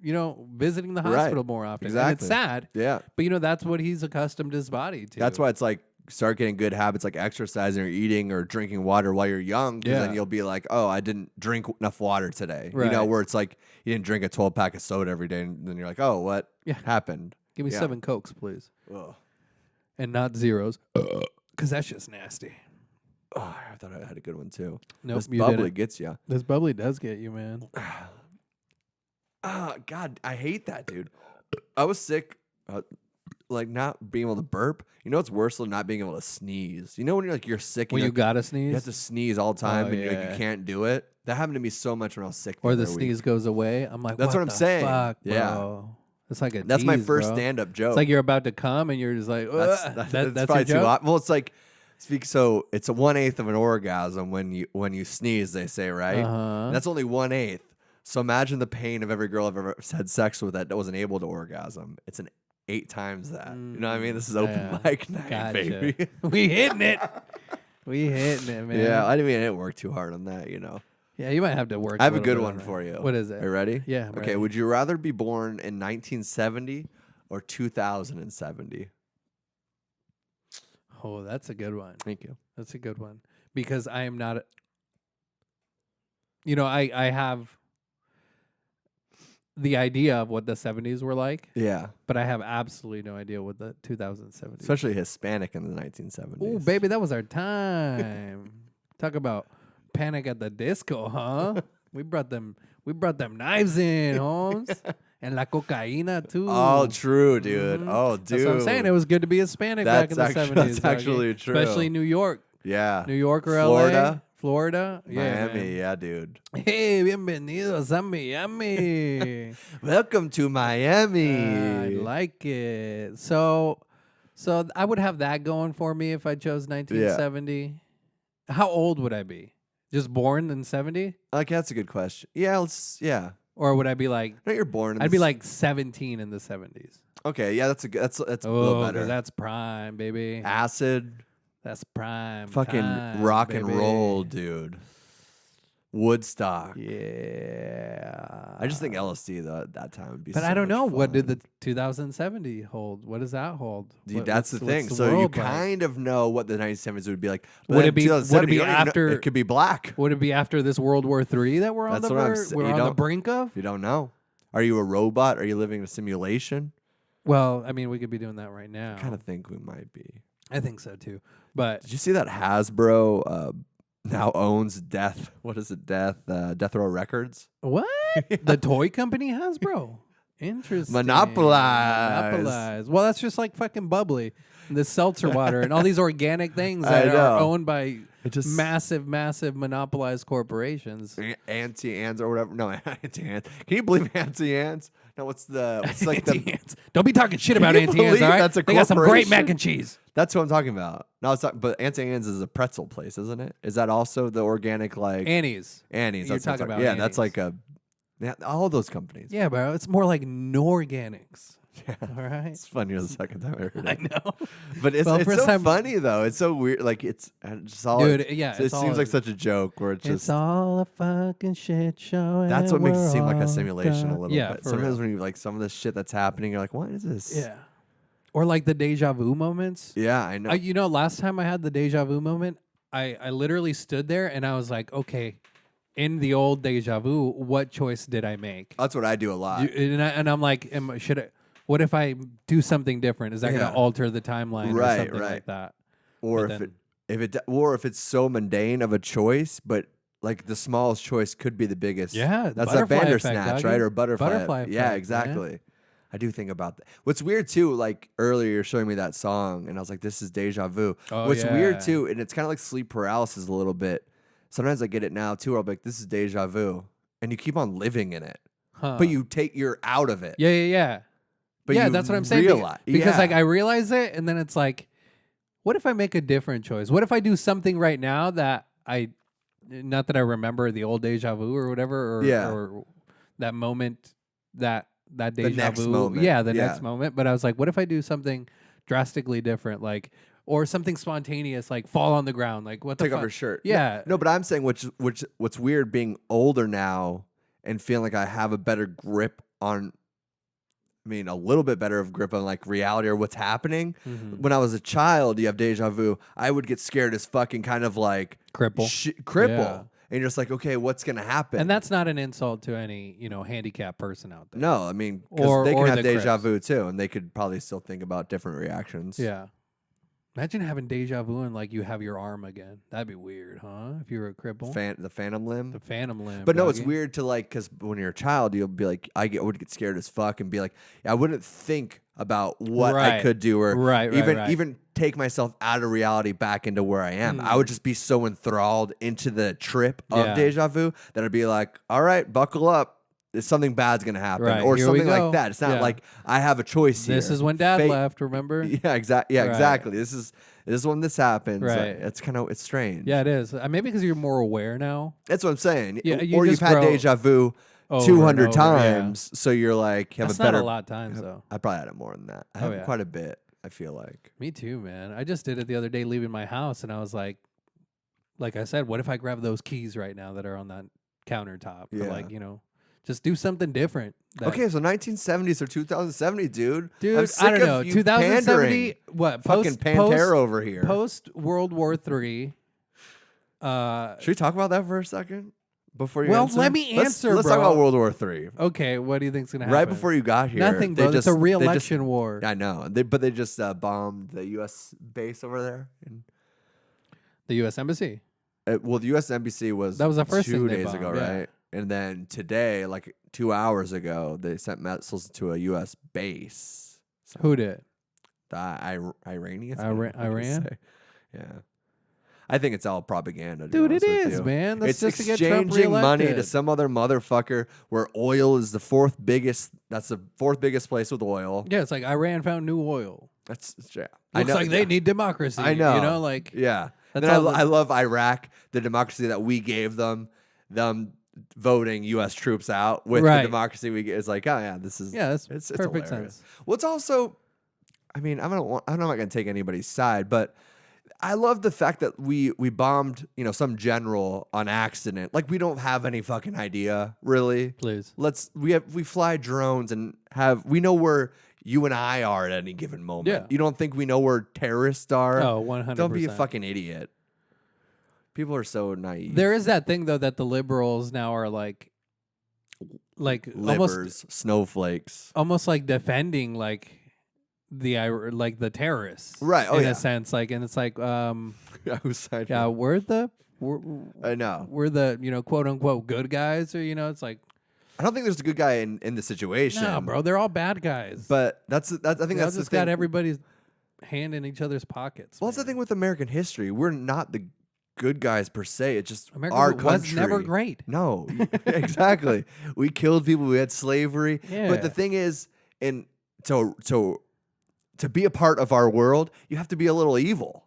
visiting the Right. hospital more often. And it's Exactly. sad, Yeah. but that's what he's accustomed his body to. That's why it's like start getting good habits like exercising or eating or drinking water while you're young. Because then Yeah. you'll be like, oh, I didn't drink enough water today. You Right. know, where it's like you didn't drink a 12-pack of soda every day. And then you're like, oh, what Yeah. happened? Give me Yeah. 7 Cokes, please. Ugh. and not zeros, because that's just nasty. Oh, I thought I had a good one too. Nope, This you bubbly didn't. gets you. This bubbly does get you, man. God, I hate that, dude. I was sick, like not being able to burp. You know what's worse than not being able to sneeze? You know when you're sick and When you like, gotta you sneeze, have to sneeze all the time Oh, and you're like, yeah. you can't do it. That happened to me so much when I was sick. or the other week. sneeze goes away. I'm like, That's what I'm the saying. Fuck, Yeah. bro? It's like a That's my tease, first bro. stand-up joke. It's like you're about to come and you're just like, that's that's probably your too joke? hot. Well, it's like so it's a 1/8 of an orgasm when you sneeze. They say right. Uh-huh. And that's only 1/8. So imagine the pain of every girl I've ever had sex with that wasn't able to orgasm. It's an 8 times that. You know what I mean? This is open Yeah. mic night, Gotcha. baby. We hitting it. We hitting it, man. Yeah, I didn't work too hard on that, you know. Yeah, you might have to work. I have a little good bit one on that. for you. What is it? Are you ready? Yeah. I'm Okay, ready. would you rather be born in 1970 or 2070? Oh, that's a good one. Thank you. That's a good one because I am not. I have the idea of what the 70s were like, Yeah, but I have absolutely no idea what the 2070s. especially Hispanic in the 1970s. Oh, baby, that was our time. Talk about Panic at the Disco, huh? we brought them knives in, Holmes, and la cocaína too. Oh, true, dude. Mhm. Oh, dude. That's what I'm saying. It was good to be Hispanic back in the 70s. That's actually true. Especially New York. Yeah. New York or Florida. LA? Florida? Yeah, Miami, man. yeah, dude. Hey, bienvenidos a Miami. Welcome to Miami. I like it. So I would have that going for me if I chose 1970. How old would I be? Just born in 70? Like, that's a good question. Yeah, Or would I be like, No, you're born in I'd be like 17 in the 70s. Okay, yeah, that's a little Oh, better. 'cause that's prime, baby. Acid, That's prime. fucking time, rock and baby. roll, dude. Woodstock. Yeah. I just think LSD that time would be But so I don't much know. What did fun. the 2070 hold? What does that hold? Dude, that's the thing. what's So you world like? kind of know what the 1970s would be like. But Would then it be 2070, you don't even know- after- It could be black. Would it be after this World War III that we're on That's the what I'm ver- sa- we're you on the don't- brink of? You don't know. Are you a robot? Are you living in a simulation? Well, I mean, we could be doing that right now. I kind of think we might be. I think so too. But Did you see that Hasbro now owns Death? What is it? Death Row Records. what? The toy company Hasbro. Interesting. Monopolize. Well, that's just like fucking bubbly. The seltzer water and all these organic things I that know. are owned by It just massive monopolized corporations. Auntie Anne's or whatever. No, Auntie Anne's. Can you believe Auntie Anne's? No, what's like the? Auntie Anne's. Don't be talking shit about you Auntie Anne's, believe all right? that's a They got some great corporation? mac and cheese. That's what I'm talking about. No, but Auntie Anne's is a pretzel place, isn't it? Is that also the organic like Annie's. Annie's? You're That's what I'm talking about Yeah, that's Annie's. like all those companies. Yeah, bro. It's more like Norganics. All right. It's funnier the second time I heard it. I know. But it's Well, it's first so time- funny though. It's so weird. Like it's just all. Dude, yeah, so it it's seems all- like such a joke where it's just. It's all a fucking shit show. That's and what makes it we're seem like all a simulation a done. little Yeah, bit. for Sometimes real. when you like some of this shit that's happening, you're like, what is this? Yeah. Or like the deja vu moments. Yeah, I know. Last time I had the deja vu moment, I literally stood there and I was like, okay, in the old deja vu, what choice did I make? That's what I do a lot. And I'm like, what if I do something different? Is that going Yeah. to alter the timeline Right, or something right. like that? Or but if it's so mundane of a choice, but like the smallest choice could be the biggest. Yeah, that's that butterfly Bandersnatch, effect, right? doggy. Or butterfly. Butterfly Yeah, effect, man. exactly. I do think about that. What's weird too, like earlier you're showing me that song, and I was like, "This is deja vu." Oh, What's yeah. weird too, and it's kind of like sleep paralysis a little bit. Sometimes I get it now too. Where I'll be like, "This is deja vu," and you keep on living in it, Huh. but you're out of it. Yeah. But yeah, you that's what I'm saying. realize- Because yeah. like I realize it, and then it's like, what if I make a different choice? What if I do something right now that not that I remember the old deja vu or whatever, or that moment that deja next vu, moment. the Yeah. next moment. But I was like, what if I do something drastically different, like or something spontaneous, like fall on the ground, like what the take fuck? off her shirt. Yeah. No, but I'm saying what's weird being older now and feeling like I have a better grip on. I mean, a little bit better of grip on like reality or what's happening. Mhm. When I was a child, you have deja vu. I would get scared as fucking kind of like Cripple. cripple, Yeah. and you're just like, okay, what's gonna happen? And that's not an insult to any handicapped person out there. no, I mean, 'cause Or- they or can have the deja Crips. vu too, and they could probably still think about different reactions. Yeah. Imagine having deja vu and like you have your arm again. That'd be weird, huh? If you were a cripple. The phantom limb. The phantom limb. But no, it's doggy. weird to like, because when you're a child, you'll be like, I would get scared as fuck and be like, I wouldn't think about what I Right. could do, or Right, even take myself out of reality back into where I am. I would just be so enthralled into the trip of Yeah. deja vu that I'd be like, all right, buckle up. Something bad's gonna happen, Right, or here we something like go. that. It's not Yeah. like I have a choice here. This is when Dad Fate- left. Remember? Yeah, exactly. Yeah, Right. exactly. This is when this happens. Right. It's strange. Yeah, it is. Maybe because you're more aware now. That's what I'm saying. Yeah, you or you've just had grow deja vu over 200 and over, yeah. times, so you're like, have That's a better. not a lot of times though. I probably had it more than that. I Oh, have yeah. quite a bit. I feel like. Me too, man. I just did it the other day leaving my house, and I was like I said, what if I grab those keys right now that are on that countertop? Yeah. Or like, just do something different. Okay, so 1970s or 2070, dude. Dude, I'm sick I don't of know. you 2070, pandering. what? Fucking Pantera over here. Post World War III. Should we talk about that for a second before you? Well, answer? let me answer, Let's talk bro. about World War III. Okay, what do you think's gonna happen? Right before you got here, Nothing, bro. It's a re-election war. I know, but they just bombed the U.S. base over there. The U.S. Embassy. Well, the U.S. Embassy was That was the first 2 thing they days ago, bombed, yeah. right? And then today, like 2 hours ago, they sent missiles to a U.S. base. So Who did? the Iranians? Iran? Yeah. I think it's all propaganda. Dude, to it be honest with is, you. man. That's It's just to get Trump exchanging money to reelected. some other motherfucker where oil is the fourth biggest. That's the fourth biggest place with oil. Yeah, it's like Iran found new oil. That's yeah. Looks like they need democracy. I know. You know, like Yeah. That's Then all I love Iraq, the democracy that we gave them voting U.S. troops out with Right. the democracy we get. It's like, oh yeah, this is that's it's perfect hilarious. sense. Well, it's also, I mean, I'm not going to take anybody's side, but I love the fact that we bombed, some general on accident. Like we don't have any fucking idea, really. Please. We fly drones and we know where you and I are at any given moment. Yeah. You don't think we know where terrorists are? Oh, 100%. Don't be a fucking idiot. People are so naive. There is that thing though that the liberals now are like Livers, snowflakes. almost like defending like the terrorists, Right, oh, in yeah. a sense, like, and it's like Yeah, whose side? yeah, we're the I know. quote unquote good guys, or it's like I don't think there's a good guy in the situation. no, bro, they're all bad guys. But that's I think They all that's the just thing. got everybody's hand in each other's pockets. Well, that's the man. thing with American history. We're not the good guys per se. It's just America our was country. never great. No, exactly. We killed people. We had slavery. Yeah. But the thing is, to be a part of our world, you have to be a little evil.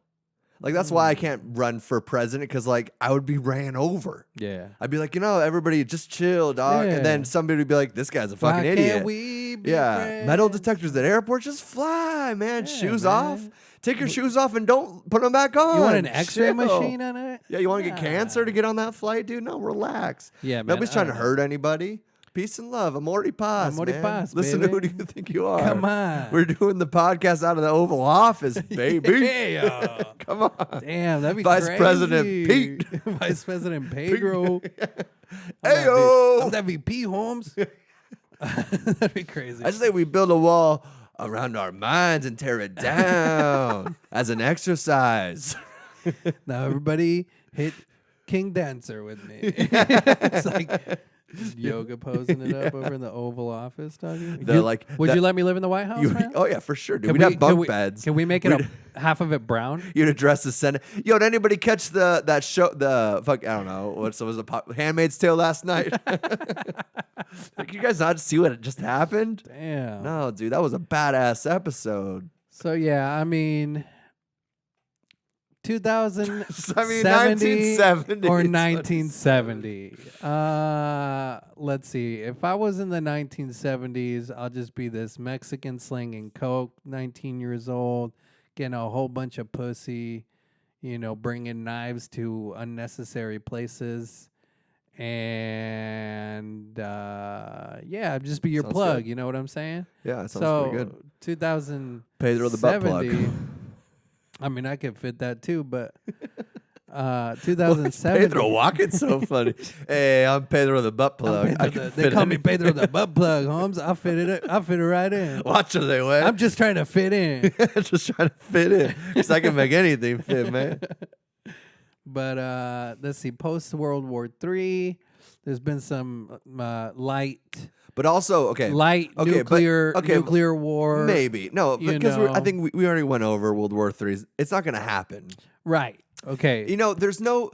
Like that's why I can't run for president, because like I would be ran over. Yeah. I'd be like, everybody just chill, dog. Yeah. And then somebody would be like, this guy's a fucking Why idiot. can't we be Yeah, friends? metal detectors at airports, just fly, man. Yeah, Shoes man. off. Take your shoes off and don't put them back on. You want an X-ray Chill. machine on it? Yeah, you want to get cancer to Nah. get on that flight, dude? No, relax. Yeah, man. Nobody's I trying to don't hurt anybody. Peace and love. Amor y Paz, Amor y man. Paz, Listen baby. to who do you think you are? Come on. We're doing the podcast out of the Oval Office, baby. Yeah. Come on. Damn, that'd be Vice crazy. President Pete. Vice President Pedro. Ayo. I'm that VP, Holmes. That'd be crazy. I just say we build a wall around our minds and tear it down as an exercise. Now everybody hit King Dancer with me. It's like yoga posing it up over in the Oval Office, doggy. Would you let me live in the White House, man? Oh yeah, for sure, dude. Can We'd have can bunk beds. Can we make it half of it brown? You'd address the Senate. Yo, did anybody catch that show? The fuck, I don't know. Was the Handmaid's Tale last night? Like, you guys not see what just happened? Damn. No, dude, that was a badass episode. So yeah, I mean, 2070 I mean, 1970 or is what he 1970. Let's see. If I was in the 1970s, I'll just be this Mexican slinging coke, 19 years old, getting a whole bunch of pussy, bringing knives to unnecessary places. And yeah, just be your Sounds plug. good. You know what I'm saying? Yeah, that sounds So pretty good. 2070. Pedro the butt plug. I mean, I could fit that too, but 2007. Pedro walking so funny. Hey, I'm Pedro the butt plug. They call me Pedro the butt plug, Holmes. I fit it right in. Watch them, they way. I'm just trying to fit in. Just trying to fit in. Because I can make anything fit, man. But let's see. Post World War III, there's been some light. But also, nuclear war. Maybe. No, because I think we already went over World War III. It's not going to happen. Right. Okay. You know, there's no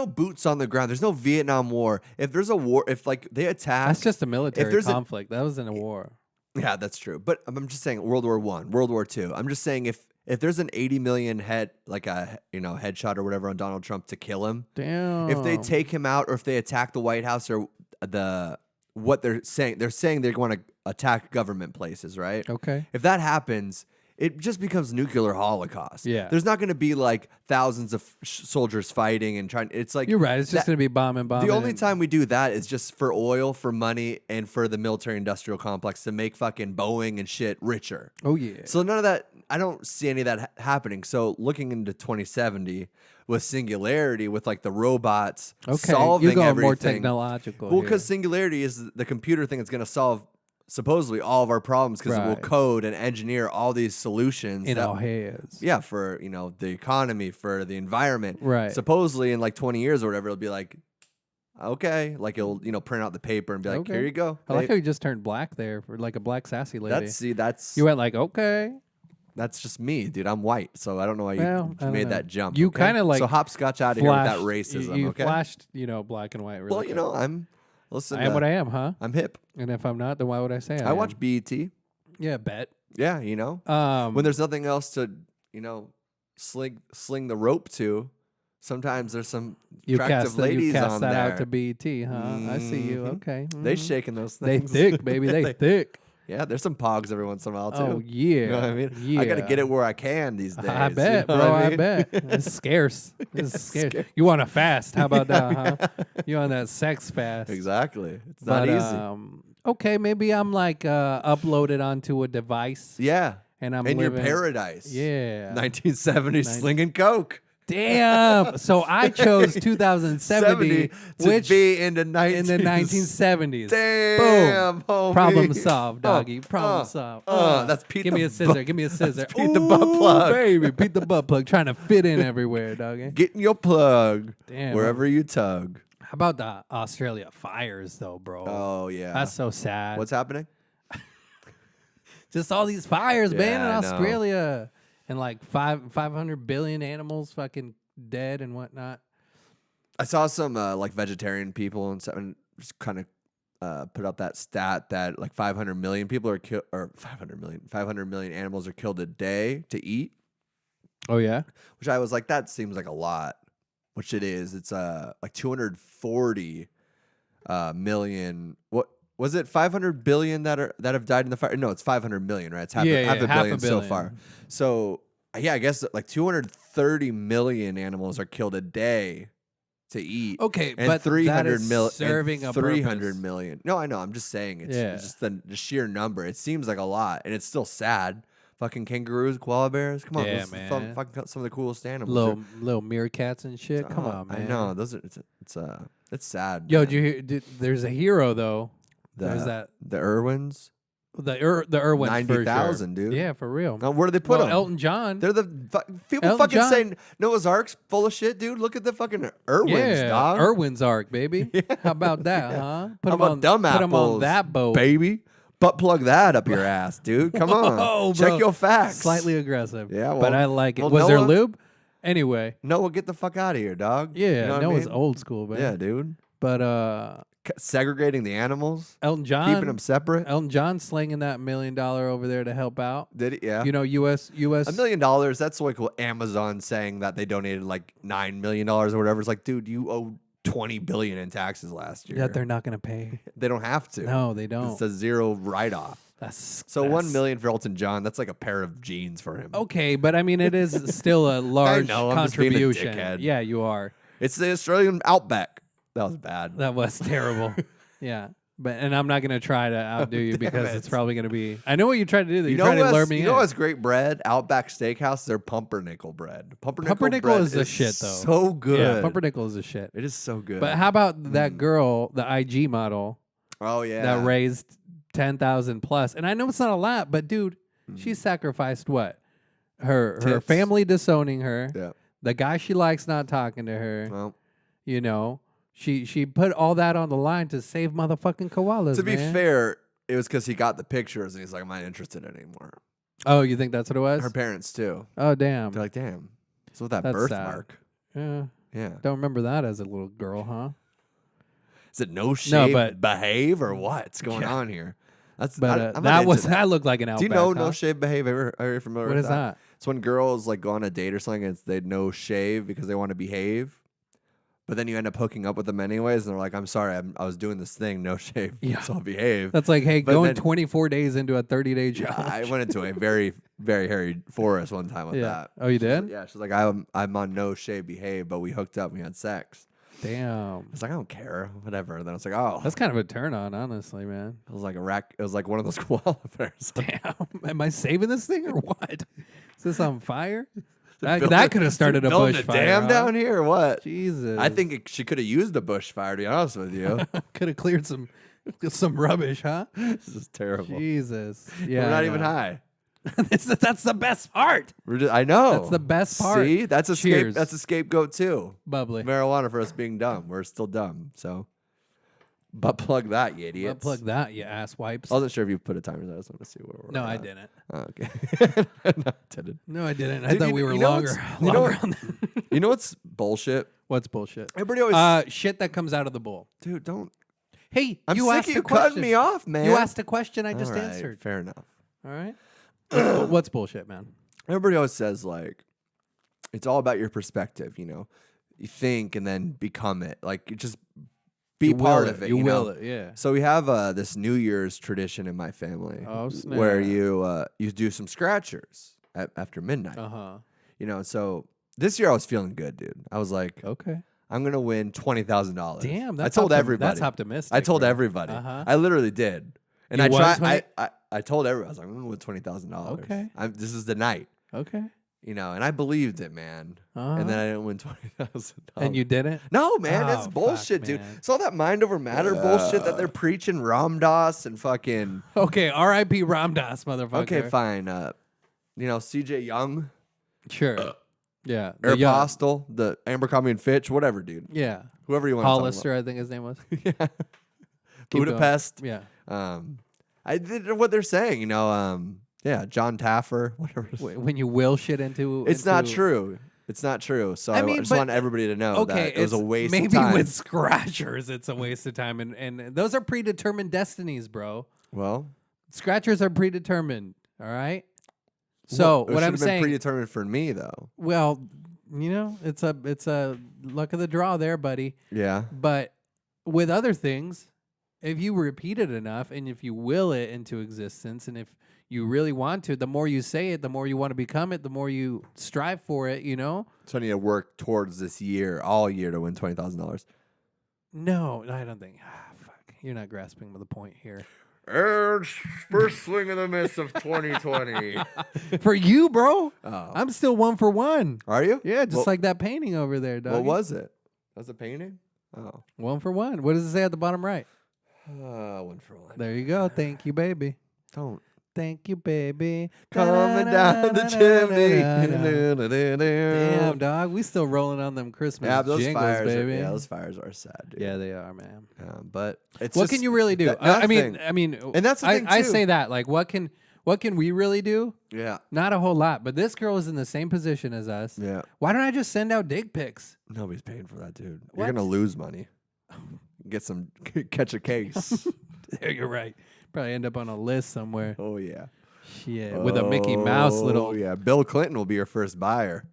boots on the ground. There's no Vietnam War. If there's a war, if like they attack. That's just a military conflict. That wasn't a war. Yeah, that's true. But I'm just saying World War I, World War II. I'm just saying if there's an 80 million headshot or whatever on Donald Trump to kill him. Damn. If they take him out or if they attack the White House or what they're saying they want to attack government places, right? Okay. If that happens, it just becomes nuclear holocaust. Yeah. There's not going to be like thousands of soldiers fighting and trying. It's like you're right. It's just going to be bombing. The only time we do that is just for oil, for money, and for the military-industrial complex to make fucking Boeing and shit richer. Oh yeah. So none of that. I don't see any of that happening. So looking into 2070 with Singularity, with like the robots solving you're going everything. more technological. Well, because Singularity is the computer thing that's going to solve supposedly all of our problems because it will code and engineer all these solutions in our heads. Yeah, for the economy, for the environment. Right. Supposedly in like 20 years or whatever, it'll be like, okay, like it'll print out the paper and be like, here you go. I like how you just turned black there for like a black sassy lady. That's you went like okay. That's just me, dude. I'm white, so I don't know why you made that jump. You kind of like so hopscotch out of here with that racism. You okay? flashed, black and white. Really well, quick. Listen. I am what I am, huh? I'm hip. And if I'm not, then why would I say I watch BET. Yeah, bet. Yeah, when there's nothing else to, sling the rope to. Sometimes there's some attractive ladies you cast on that there. out to BET, huh? I see you. Okay. They shaking those things. They thick, baby. They thick. Yeah, there's some pogs every once in a while too. Oh yeah. You know what I mean? Yeah. I gotta get it where I can these days. I bet, bro. I bet. It's scarce. It's scarce. You want to fast? How about that, huh? You on that sex fast? Exactly. It's not easy. Okay, maybe I'm like uploaded onto a device. Yeah. And I'm in living, your paradise. Yeah. 1970s slinging coke. Damn. So I chose 2070 to be in the 1970s. Damn, boom. Homie. Problem solved, doggy. Problem solved. That's Pete. Give me a scissor. Give me a scissor. That's Pete the butt plug. Baby, Pete the butt plug. Trying to fit in everywhere, doggy. Getting your plug. Damn. Wherever you tug. How about the Australia fires, though, bro? Oh, yeah. That's so sad. What's happening? Just all these fires, man, in I know. Australia. And like 500 billion animals fucking dead and whatnot. I saw some like vegetarian people and just kind of put up that stat that like 500 million people are killed, or 500 million animals are killed a day to eat. Oh yeah, which I was like, that seems like a lot, which it is. It's like 240 million. What was it? 500 billion that have died in the fire? No, it's 500 million, right? It's half a billion so far. So yeah, I guess like 230 million animals are killed a day to eat. Okay, and but 300 serving a 300 million. No, I know. I'm just saying it's just the sheer number. It seems like a lot, and it's still sad. Fucking kangaroos, koala bears. Come on, yeah, those man. Fucking some of the coolest animals. Little meerkats and shit. Come on, man. I know. Those are it's sad. Yo, man. did you hear? There's a hero though. There's that the Irwins. The Irwins 90,000, sure. dude. Yeah, for real. Now, where do they put them? Elton John. They're the people Elton fucking John. saying Noah's Ark's full of shit, dude. Look at the fucking Irwins, dog. Irwin's Ark, baby. Yeah. How about that, huh? How about dumb apples, put them on that boat, baby. Butt plug that up your ass, dude. Come on, Whoa, check your facts. Slightly aggressive. Yeah, well, but I like it. well, Was there Noah- lube? Anyway. Noah, get the fuck out of here, dog. Yeah, you know what Noah's I mean? old school, man. Yeah, dude. But segregating the animals, Elton John, keeping them separate. Elton John slinging that $1 million over there to help out. Did he? Yeah. You know, US. $1 million. That's like what Amazon saying that they donated like $9 million or whatever. It's like, dude, you owe $20 billion in taxes last year. That they're not gonna pay. They don't have to. No, they don't. It's a zero write-off. So 1 million for Elton John. That's like a pair of jeans for him. Okay, but I mean, it is still a large know, I'm just being a contribution. dickhead. Yeah, you are. It's the Australian outback. That was bad. That was terrible. Yeah. and I'm not gonna try to outdo you Damn because it. it's probably gonna be. I know what you tried to do. That You you're trying to lure me you in. know what's great bread? Outback Steakhouse, their pumpernickel bread. Pumpernickel Pumpernickel bread is the shit, though. So good. Yeah, pumpernickel is the shit. It is so good. But how about that girl, the IG model, Oh yeah. that raised 10,000 plus? And I know it's not a lot, but dude, she sacrificed what? Her Tits. family disowning her. Yeah. The guy she likes not talking to her. Well, You know, she put all that on the line to save motherfucking koalas. to be man. fair, it was because he got the pictures and he's like, I'm not interested anymore. Oh, you think that's what it was? Her parents too. Oh, damn. They're like, damn. So with that That's sad. birthmark. Yeah. Yeah. Don't remember that as a little girl, huh? Is it no shave, but- behave, or what's going Yeah. on here? That's But I'm not that into was that looked like an outback. Do you know huh? no shave, behave? Are you familiar What with is that? It's when girls like go on a date or something and they no shave because they want to behave. But then you end up hooking up with them anyways, and they're like, "I'm sorry, I was doing this thing, no shave, Yeah. so I'll behave." That's like, hey, But going then- 24 days into a 30-day Yeah, challenge. I went into a very, very hairy forest one time with Yeah. that. Oh, you did? Yeah, she's like, I'm on no shave, behave, but we hooked up and we had sex. Damn. I was like, I don't care, whatever. And then I was like, oh, That's kind of a turn on, honestly, man. it was like a rack. It was like one of those koala bears. Damn. Am I saving this thing or what? Is this on fire? Building- That could have started a building bush a fire. dam huh? down here or what? Jesus. I think she could have used the bushfire, to be honest with you. could have cleared some rubbish, huh? This is terrible. Jesus. Yeah. We're not I even know. high. That's the best part. I know. That's the best part. See, that's a Cheers. that's a scapegoat too. Bubbly. Marijuana for us being dumb. We're still dumb. So, butt plug that, you idiots. Butt plug that, you ass wipes. I wasn't sure if you put a timer there. I just want to see where we're No, at. I didn't. Oh, okay. No, I didn't. No, I didn't. I Dude, thought we were you know longer. what's- you know longer what- on that. You know what's bullshit? What's bullshit? Everybody always, Shit that comes out of the bowl. dude, don't. Hey, I'm you sick asked of a you question. cutting me off, man. You asked a question. I just All right, answered. Fair enough. All right. What's bullshit, man? Everybody always says like, it's all about your perspective. You know, you think and then become it. Like, you just be You part will of it. You you will know? it. Yeah. So we have this New Year's tradition in my family, Oh, snap. where you do some scratchers after midnight. huh. You know, so this year I was feeling good, dude. I was like, Okay. I'm gonna win $20,000. Damn. That's I told everybody. That's optimistic. I told bro. everybody. Uh-huh. I literally did, and You I won tried. 20? I told everybody. I was like, I'm gonna win $20,000. Okay. This is the night. Okay. You know, and I believed it, man. And then I didn't win $20,000. And you didn't? No, man, Oh, it's bullshit, fuck, dude. man. It's all that mind over matter bullshit that they're preaching, Ram Dass and fucking. Okay. R.I.P. Ram Dass, motherfucker. Okay, fine. You know, CJ Young, Sure. Yeah. the young- Apostle, the Abercrombie and Fitch, whatever, dude. Yeah. Whoever you want to Hollister, I think his name was. yeah. Keep going. Budapest. Yeah. I did what they're saying, you know. Yeah, John Taffer, whatever. When you will shit into. It's not into- true. It's not true. So I I, mean, just but- want everybody to know Okay, that it was a it's waste maybe of time. with scratchers, it's a waste of time, and those are predetermined destinies, bro. Well, Scratchers are predetermined. All right. So it what I'm should've been saying, predetermined for me though. well, you know, it's a luck of the draw there, buddy. Yeah. But with other things, if you repeat it enough, and if you will it into existence, and if you really want to, the more you say it, the more you want to become it, the more you strive for it. You know. So I need to work towards this year, all year, to win $20,000. No, I don't think. Fuck, you're not grasping the point here. And first swing of the miss of 2020. For you, bro. Oh. I'm still 1 for 1. Are you? Yeah, just Well, like that painting over there, dog. What was it? Was it painting? Oh. 1 for 1. What does it say at the bottom right? 1 for 1. There you go. Thank you, baby. Don't. Thank you, baby. Coming down the chimney. Damn, dog. We still rolling on them Christmas Yeah, those jingles, fires. baby. Those fires are sad, dude. Yeah, they are, man. But it's What just can you really do? that- I mean, nothing. And that's the thing, I too. say that. Like, what can we really do? Yeah. Not a whole lot. But this girl is in the same position as us. Yeah. Why don't I just send out dick pics? Nobody's paying for that, dude. What? You're gonna lose money. Get some, catch a case. There, you're right. Probably end up on a list somewhere. Oh yeah. Shit, with a Mickey Mouse little. Oh yeah. Bill Clinton will be your first buyer.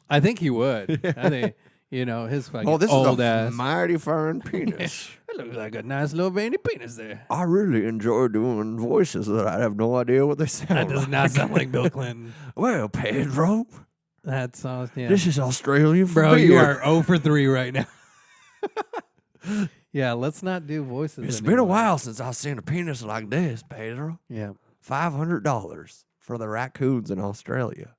I think he would. I think his fucking Oh, this old is a ass. mighty fine penis. It looks like a nice little veiny penis there. I really enjoy doing voices that I have no idea what they sound That does like. not sound like Bill Clinton. Well, Pedro, That's all. Yeah. this is Australia for Bro, beer. you are 0 for 3 right now. Yeah, let's not do voices. It's anymore. been a while since I've seen a penis like this, Pedro. Yeah. $500 for the raccoons in Australia.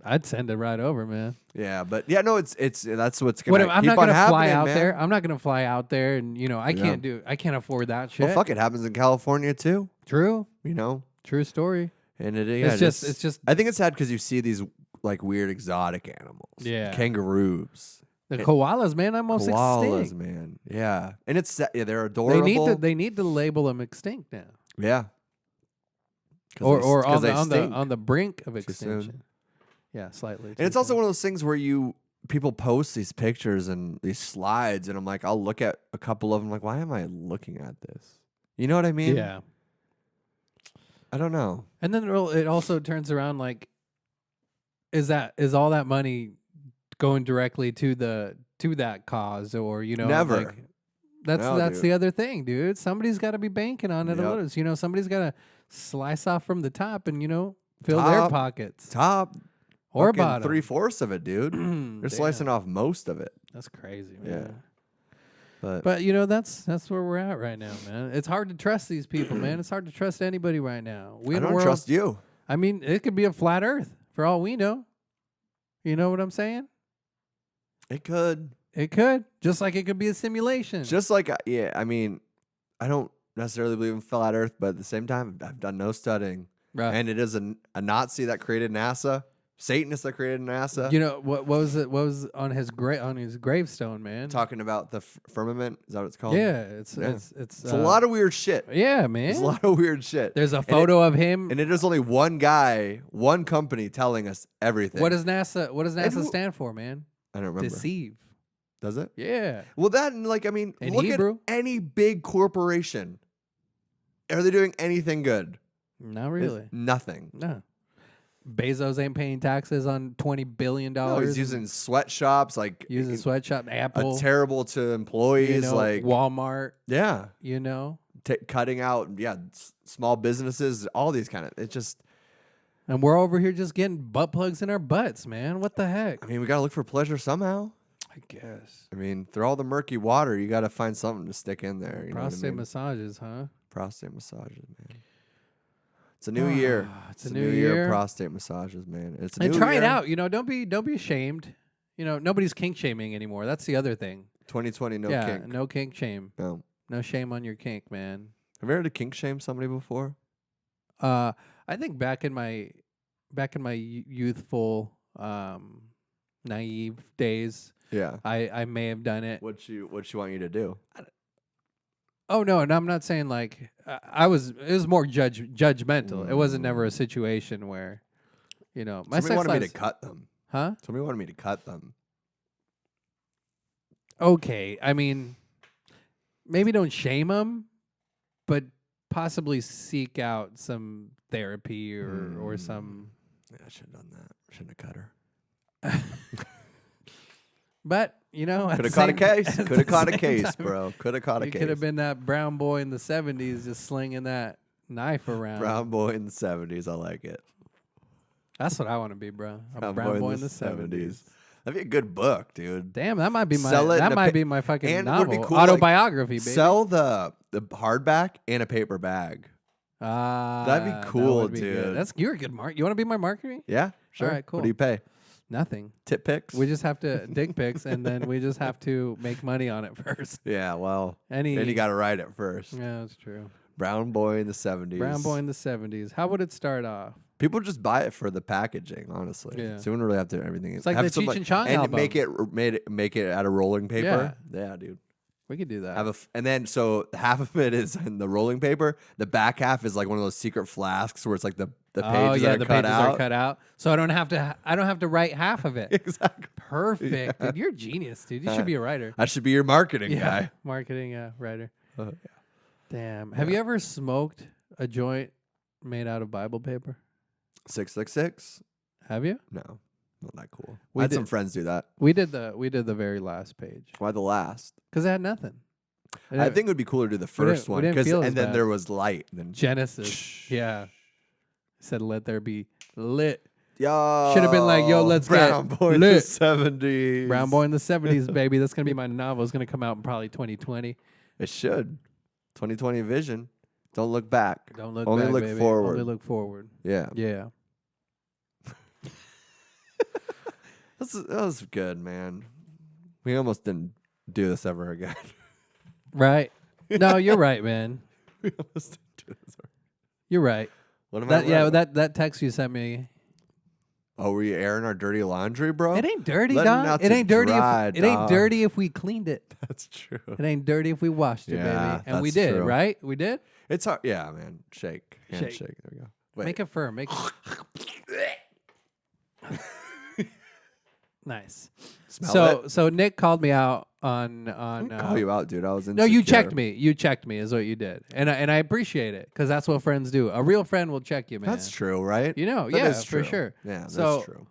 I'd send it right over, man. Yeah, but yeah, no, it's that's what's gonna I'm keep not on gonna happening, fly out man. there. I'm not gonna fly out there, and I Yeah. I can't afford that shit. Well, fuck, it happens in California too. True, You know, true story. and It's just I think it's sad because you see these like weird exotic animals. Yeah. Kangaroos. The koalas, man, almost Koalas, extinct. man. Yeah, and they're adorable. They need to label them extinct now, Yeah. or on they the stink. on the brink of soon. extinction. Yeah, slightly. And it's also one of those things where people post these pictures and these slides, and I'm like, I'll look at a couple of them, like, why am I looking at this? You know what I mean? Yeah. I don't know. And then it also turns around like, is all that money going directly to that cause, or Never. like, that's dude. the other thing, dude. Somebody's got to be banking on it a Yep. little. Somebody's got to slice off from the top and fill their Top. pockets Top or fucking bottom. 3/4 of it, dude. They're Damn. slicing off most of it. That's crazy, Yeah. man. But That's where we're at right now, man. It's hard to trust these people, man. It's hard to trust anybody right now. I don't trust you. I mean, it could be a flat Earth for all we know. You know what I'm saying? It could. It could, just like it could be a simulation. Just like, yeah, I mean, I don't necessarily believe in flat Earth, but at the same time, I've done no studying. Right. And it is a Nazi that created NASA, Satanist that created NASA. What was it? What was on his gravestone, man? Talking about the firmament, is that what it's called? Yeah, It's it's a lot of weird shit. Yeah, man. It's a lot of weird shit. There's a photo of him. And it is only one guy, one company telling us everything. What does NASA stand for, man? I don't remember. Deceive. Does it? Yeah. Well, that, like, I mean, In look Hebrew. at any big corporation. Are they doing anything good? Not really. It's nothing. No. Bezos ain't paying taxes on $20 billion. No, he's using sweatshops, like using sweatshop, Apple, terrible to employees, like Walmart. yeah, cutting out small businesses, all these kind of. It's just, and we're over here just getting butt plugs in our butts, man. What the heck? I mean, we gotta look for pleasure somehow. I guess. I mean, through all the murky water, you gotta find something to stick in there. You know what I Prostate mean? massages, huh? Prostate massages, man. It's a new year. It's a new year. of prostate massages, man. It's a And new try year. it out. Don't be ashamed. Nobody's kink shaming anymore. That's the other thing. 2020, no yeah, kink. no kink shame. No. No shame on your kink, man. Have you ever had to kink shame somebody before? I think back in my youthful, naive days, Yeah. I may have done it. What you want you to do? Oh no, and I'm not saying like it was more judgmental. It wasn't never a situation where, my Somebody sex wanted me to lives- cut them. Huh? Somebody wanted me to cut them. Okay, I mean, maybe don't shame them, but possibly seek out some therapy or some. Yeah, I should have done that. Shouldn't have cut her. But could have caught a case. Could have caught a case, bro. Could have caught a You case. could have been that brown boy in the 70s just slinging that knife around. Brown boy in the 70s. I like it. That's what I want to be, bro. A brown boy in the 70s. That'd be a good book, dude. Damn, that might be my Sell it in a my fucking and would be novel. cool, like, Autobiography, baby. Sell the hardback in a paper bag. That'd be that cool, would be good. dude. You're a good mark. You want to be my marketing? Yeah, sure. All right, cool. What do you pay? Nothing. Tip pics? We just have to dick pics, and then we just have to make money on it first. Yeah, well, then you got to write it first. Yeah, that's true. Brown boy in the 70s. Brown boy in the 70s. How would it start off? People just buy it for the packaging, honestly. Yeah. So you wouldn't really have to everything. It's like have the some, Cheech and Chong and album. make it out of rolling paper. Yeah, dude. We could do that. And then so half of it is in the rolling paper. The back half is like one of those secret flasks where it's like the pages the are cut pages out. are cut out. So I don't have to write half of it. Exactly. Perfect. Dude, you're a genius, dude. You should be a writer. I should be your marketing guy. Marketing writer. Yeah. Damn. Have you ever smoked a joint made out of Bible paper? 666? Have you? No, not that cool. We I had did- some friends do that. We did the very last page Why the last? because it had nothing. I think it would be cooler to do the first we one didn't because feel as and then bad. there was light. Then Genesis. Yeah. Said let there be lit. yo, Should've been like, yo, let's get Brown boy in the lit. 70s. Brown boy in the 70s, baby. That's gonna be my novel. It's gonna come out in probably 2020. It should. 2020 vision. Don't look back. Don't look Only back, look baby. forward. Only look forward. Yeah. Yeah. That was good, man. We almost didn't do this ever again. Right. No, you're right, man. We almost didn't do this ever. You're right. What am That text you sent me. Oh, were you airing our dirty laundry, bro? It ain't dirty, Letting dog. out It to ain't dirty. dry, It ain't dog. dirty if we cleaned it. That's true. It ain't dirty if we washed it, Yeah, baby. And we that's did, true. right? We did. It's hard. Yeah, man. Shake. Handshake. Shake. There we go. Wait. Make it firm. Make it. Nice. Smell it? So Nick called me out on. I didn't call you out, dude. I was No, you insecure. checked me. You checked me is what you did, and I appreciate it because that's what friends do. A real friend will check you, man. That's true, right? You know, That yeah, is true. for sure. Yeah, So, that's true.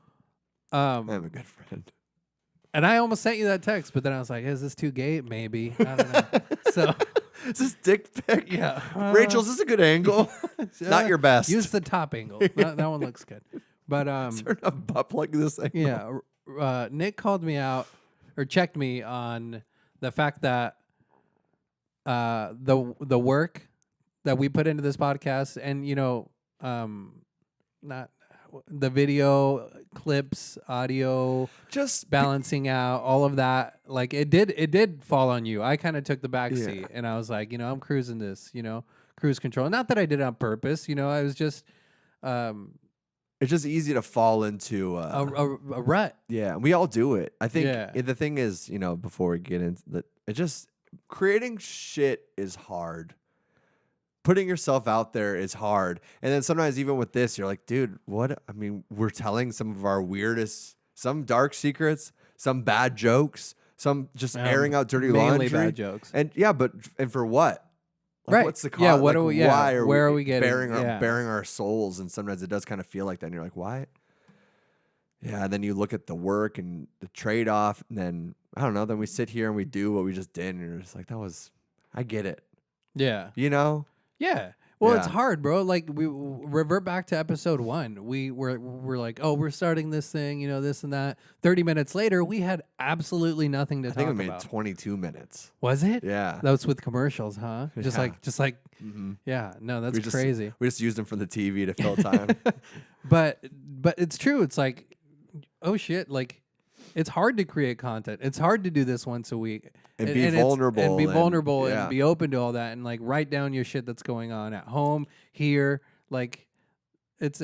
I'm a good friend. And I almost sent you that text, but then I was like, "Is this too gay? Maybe I don't know." So, Is this dick pic? yeah, Rachel, is this a good angle? Not your best. Use the top angle. That one looks good. But Is there enough butt plug in this angle? yeah, Nick called me out or checked me on the fact that the work that we put into this podcast, and not the video clips, audio, Just balancing out all of that, like it did fall on you. I kind of took the back Yeah. seat, and I was like, I'm cruising this, cruise control. Not that I did it on purpose, I was just it's just easy to fall into a rut. yeah, we all do it. I think Yeah. the thing is, before we get into that, it just creating shit is hard. Putting yourself out there is hard. And then sometimes even with this, you're like, dude, what? I mean, we're telling some of our weirdest, some dark secrets, some bad jokes, some just airing out dirty mainly laundry. bad jokes. And yeah, and for what? Like, Right. What's the cause? Yeah, what like, are we- yeah, why where are we getting- bearing our souls? And sometimes it does kind of feel like that. And you're like, why? Yeah, and then you look at the work and the trade-off, and then I don't know. Then we sit here and we do what we just did, and you're just like, I get it. Yeah. Yeah. Well, it's Yeah. hard, bro. Like we revert back to episode 1. We're like, oh, we're starting this thing, this and that. 30 minutes later, we had absolutely nothing to I talk think we made about. 22 minutes. Was it? Yeah. That was with commercials, huh? Just Yeah. like, Mm-hmm. yeah. No, that's We just- crazy. We just used them for the TV to fill time. But it's true. It's like, oh shit, like it's hard to create content. It's hard to do this once a week And be vulnerable and be and- vulnerable yeah. and be open to all that and like write down your shit that's going on at home, here. Like it's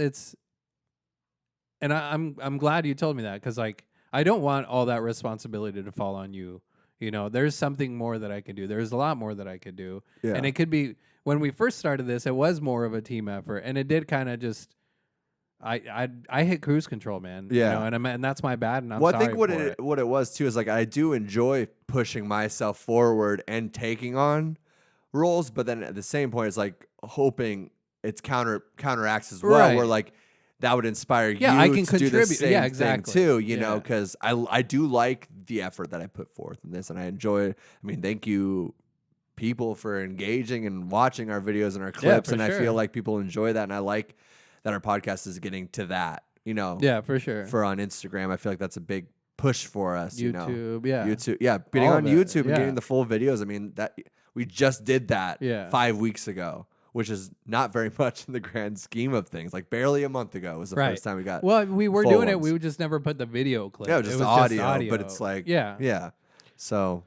and I'm glad you told me that because like I don't want all that responsibility to fall on you. There's something more that I can do. There's a lot more that I could do. Yeah. And it could be when we first started this, it was more of a team effort, and it did kind of just. I hit cruise control, man. Yeah. And that's my bad, and I'm Well, sorry I think what for what it was too is like I do enjoy pushing myself forward and taking on roles, but then at the same point, it's like hoping it's counteracts as well, Right. where like that would inspire Yeah, you I can to do the contribute. same Yeah, thing exactly. too. Yeah. Because I do like the effort that I put forth in this, and I enjoy. I mean, thank you. People for engaging and watching our videos and our clips, for and I sure. feel like people enjoy that, and I like that our podcast is getting to that. Yeah, for sure. For on Instagram, I feel like that's a big push for us. YouTube, yeah. YouTube, yeah, getting All on of it, YouTube and yeah. getting the full videos. I mean, that we just did that Yeah. 5 weeks ago, which is not very much in the grand scheme of things. Like barely a month ago was the Right. first time we got. Well, we were full doing it. ones. We would just never put the video clip. Yeah, It just was audio, but it's like yeah. yeah. So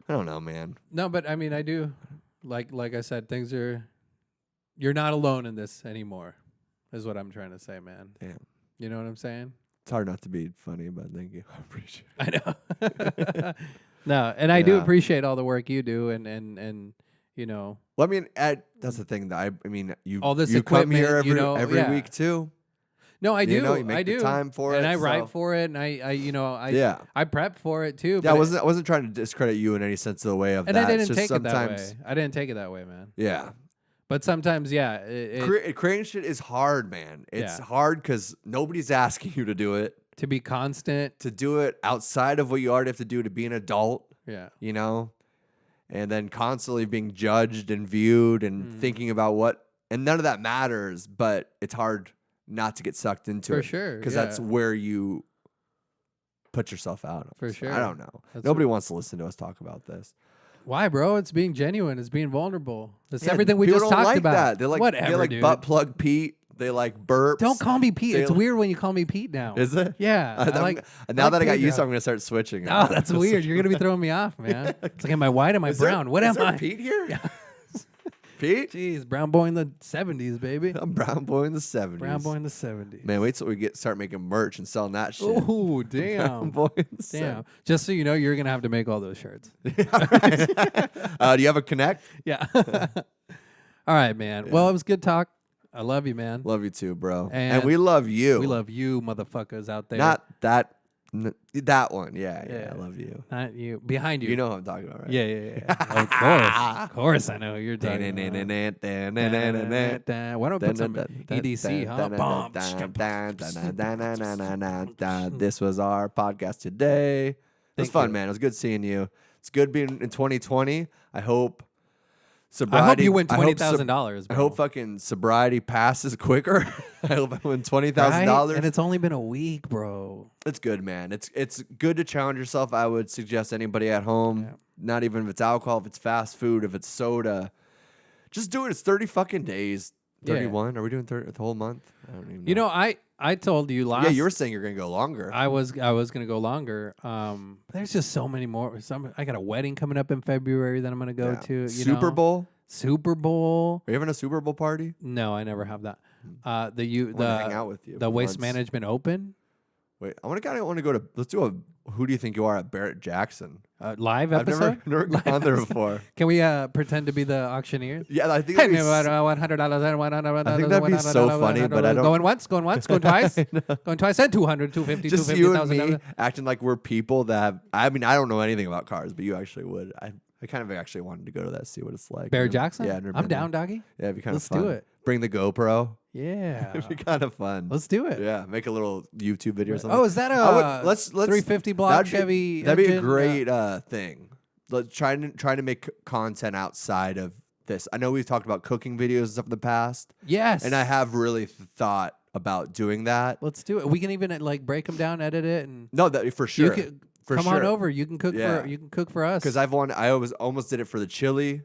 I don't know, man. No, but I mean, I do like I said, you're not alone in this anymore. Is what I'm trying to say, man. Damn, You know what I'm saying? it's hard not to be funny, but thank you. I appreciate it. I know. No, and I do Yeah. appreciate all the work you do, and Well, I mean, that's the thing. That I mean, all this you come here equipment, every yeah. week too. No, I do. You make I the do. time for and it, I write so- for it, and Yeah. I prep for it too. Yeah, but I wasn't trying to discredit you in any sense of the way of and that. I didn't It's just take it that sometimes, way. I didn't take it that way, man. Yeah. But sometimes, yeah, Creating shit is hard, man. It's Yeah. hard because nobody's asking you to do it. to be constant. To do it outside of what you already have to do to be an adult, Yeah. and then constantly being judged and viewed and thinking about and none of that matters, but it's hard not to get sucked into For it. sure, Because yeah. that's where you put yourself out. For So sure. I don't know. That's Nobody wants to listen to us talk about this. Why, bro? It's being genuine. It's being vulnerable. It's Yeah, everything we people just don't talked like about. That. They like whatever, they like dude. butt plug Pete. They like burps. Don't call me Pete. It's They- weird when you call me Pete now. Is it? Yeah. I like. Now that I got Pedro. used to it, I'm gonna start switching. Oh, that's weird. You're gonna be throwing me off, man. It's like, am I white? Am I brown? What is am there I? Pete here? Pete? Jeez, brown boy in the 70s, baby. I'm brown boy in the 70s. Brown boy in the 70s. Man, wait till we start making merch and selling that shit. Oh, Brown damn. boy in the Damn. Just so you know, you're gonna have to make all those shirts. 70s. Do you have a connect? Yeah. All right, man. Well, it was good talk. I love you, man. Love you too, bro. And And we love you. We love you, motherfuckers out there. Not that. That one. Yeah, Yeah. I love you. Not you. Behind you. You know what I'm talking about, right? Yeah. Of course. Of course, I know who you're talking about. Why don't we put some EDC, huh? This was our podcast today. It was Thank fun, you. man. It was good seeing you. It's good being in 2020. I hope I sobriety. hope you win I hope $20,000. I hope fucking sobriety passes quicker. I hope I win $20,000. Right? And it's only been a week, bro. It's good, man. It's good to challenge yourself. I would suggest anybody at home, not even if it's alcohol, if it's fast food, if it's soda, just do it. It's 30 fucking days. 31? Are we doing 30 the whole month? I don't even know. You know, I told you last. Yeah, you were saying you're gonna go longer. I was gonna go longer. There's just so many more. I got a wedding coming up in February that I'm gonna go to. You Super know? Bowl. Super Bowl. Are you having a Super Bowl party? No, I never have that. I wanna hang out with you The Waste once. Management Open Wait, I want to go to. Let's do a. Who do you think you are at Barrett Jackson? live I've episode. never gone there before. Can we pretend to be the auctioneers? Yeah, I think Hey, that'd be $100. I think that'd be so funny, but I don't- Going once, going twice, going twice, and 200, 250, just 250, you and me 1,000. acting like we're people that have. I mean, I don't know anything about cars, but you actually would. I kind of actually wanted to go to that, see what it's like. Barry you know? Jackson? Yeah, I've never I'm been down, there. doggy. Yeah, it'd be kind Let's of fun. do it. Bring the GoPro. Yeah. It'd be kind of fun. Let's do it. Yeah, make a little YouTube video or something. Oh, is that let's 350 block Chevy? That'd be a engine? great thing. Let's try to make content outside of this. I know we've talked about cooking videos and stuff in the past, Yes. and I have really thought about doing that. Let's do it. We can even like break them down, edit it, and No, that for sure. you can For come on sure. over. You can cook Yeah. for you can cook for us. Because I almost did it for the chili.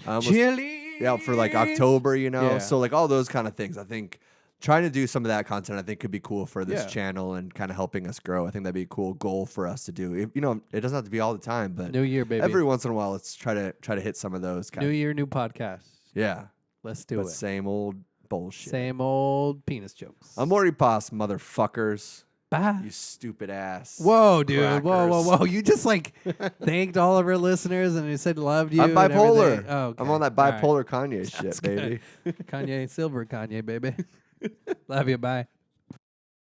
I almost, chili. yeah, for like October, you know. Yeah. So like all those kind of things. I think trying to do some of that content, I think could be cool for this Yeah. channel and kind of helping us grow. I think that'd be a cool goal for us to do. You know, it doesn't have to be all the time, but New year, baby. every once in a while, let's try to hit some of those kind New of year, new podcast. yeah. Let's do But it. same old bullshit. Same old penis jokes. Amor y Paz, motherfuckers. Bye. You stupid ass. Whoa, dude. Whoa, crackers. whoa. You just like thanked all of our listeners and you said loved you. I'm and bipolar. everything. Oh, okay. I'm on that All right. bipolar Kanye Sounds shit, baby. good. Kanye, silver Kanye, baby. Love you. Bye.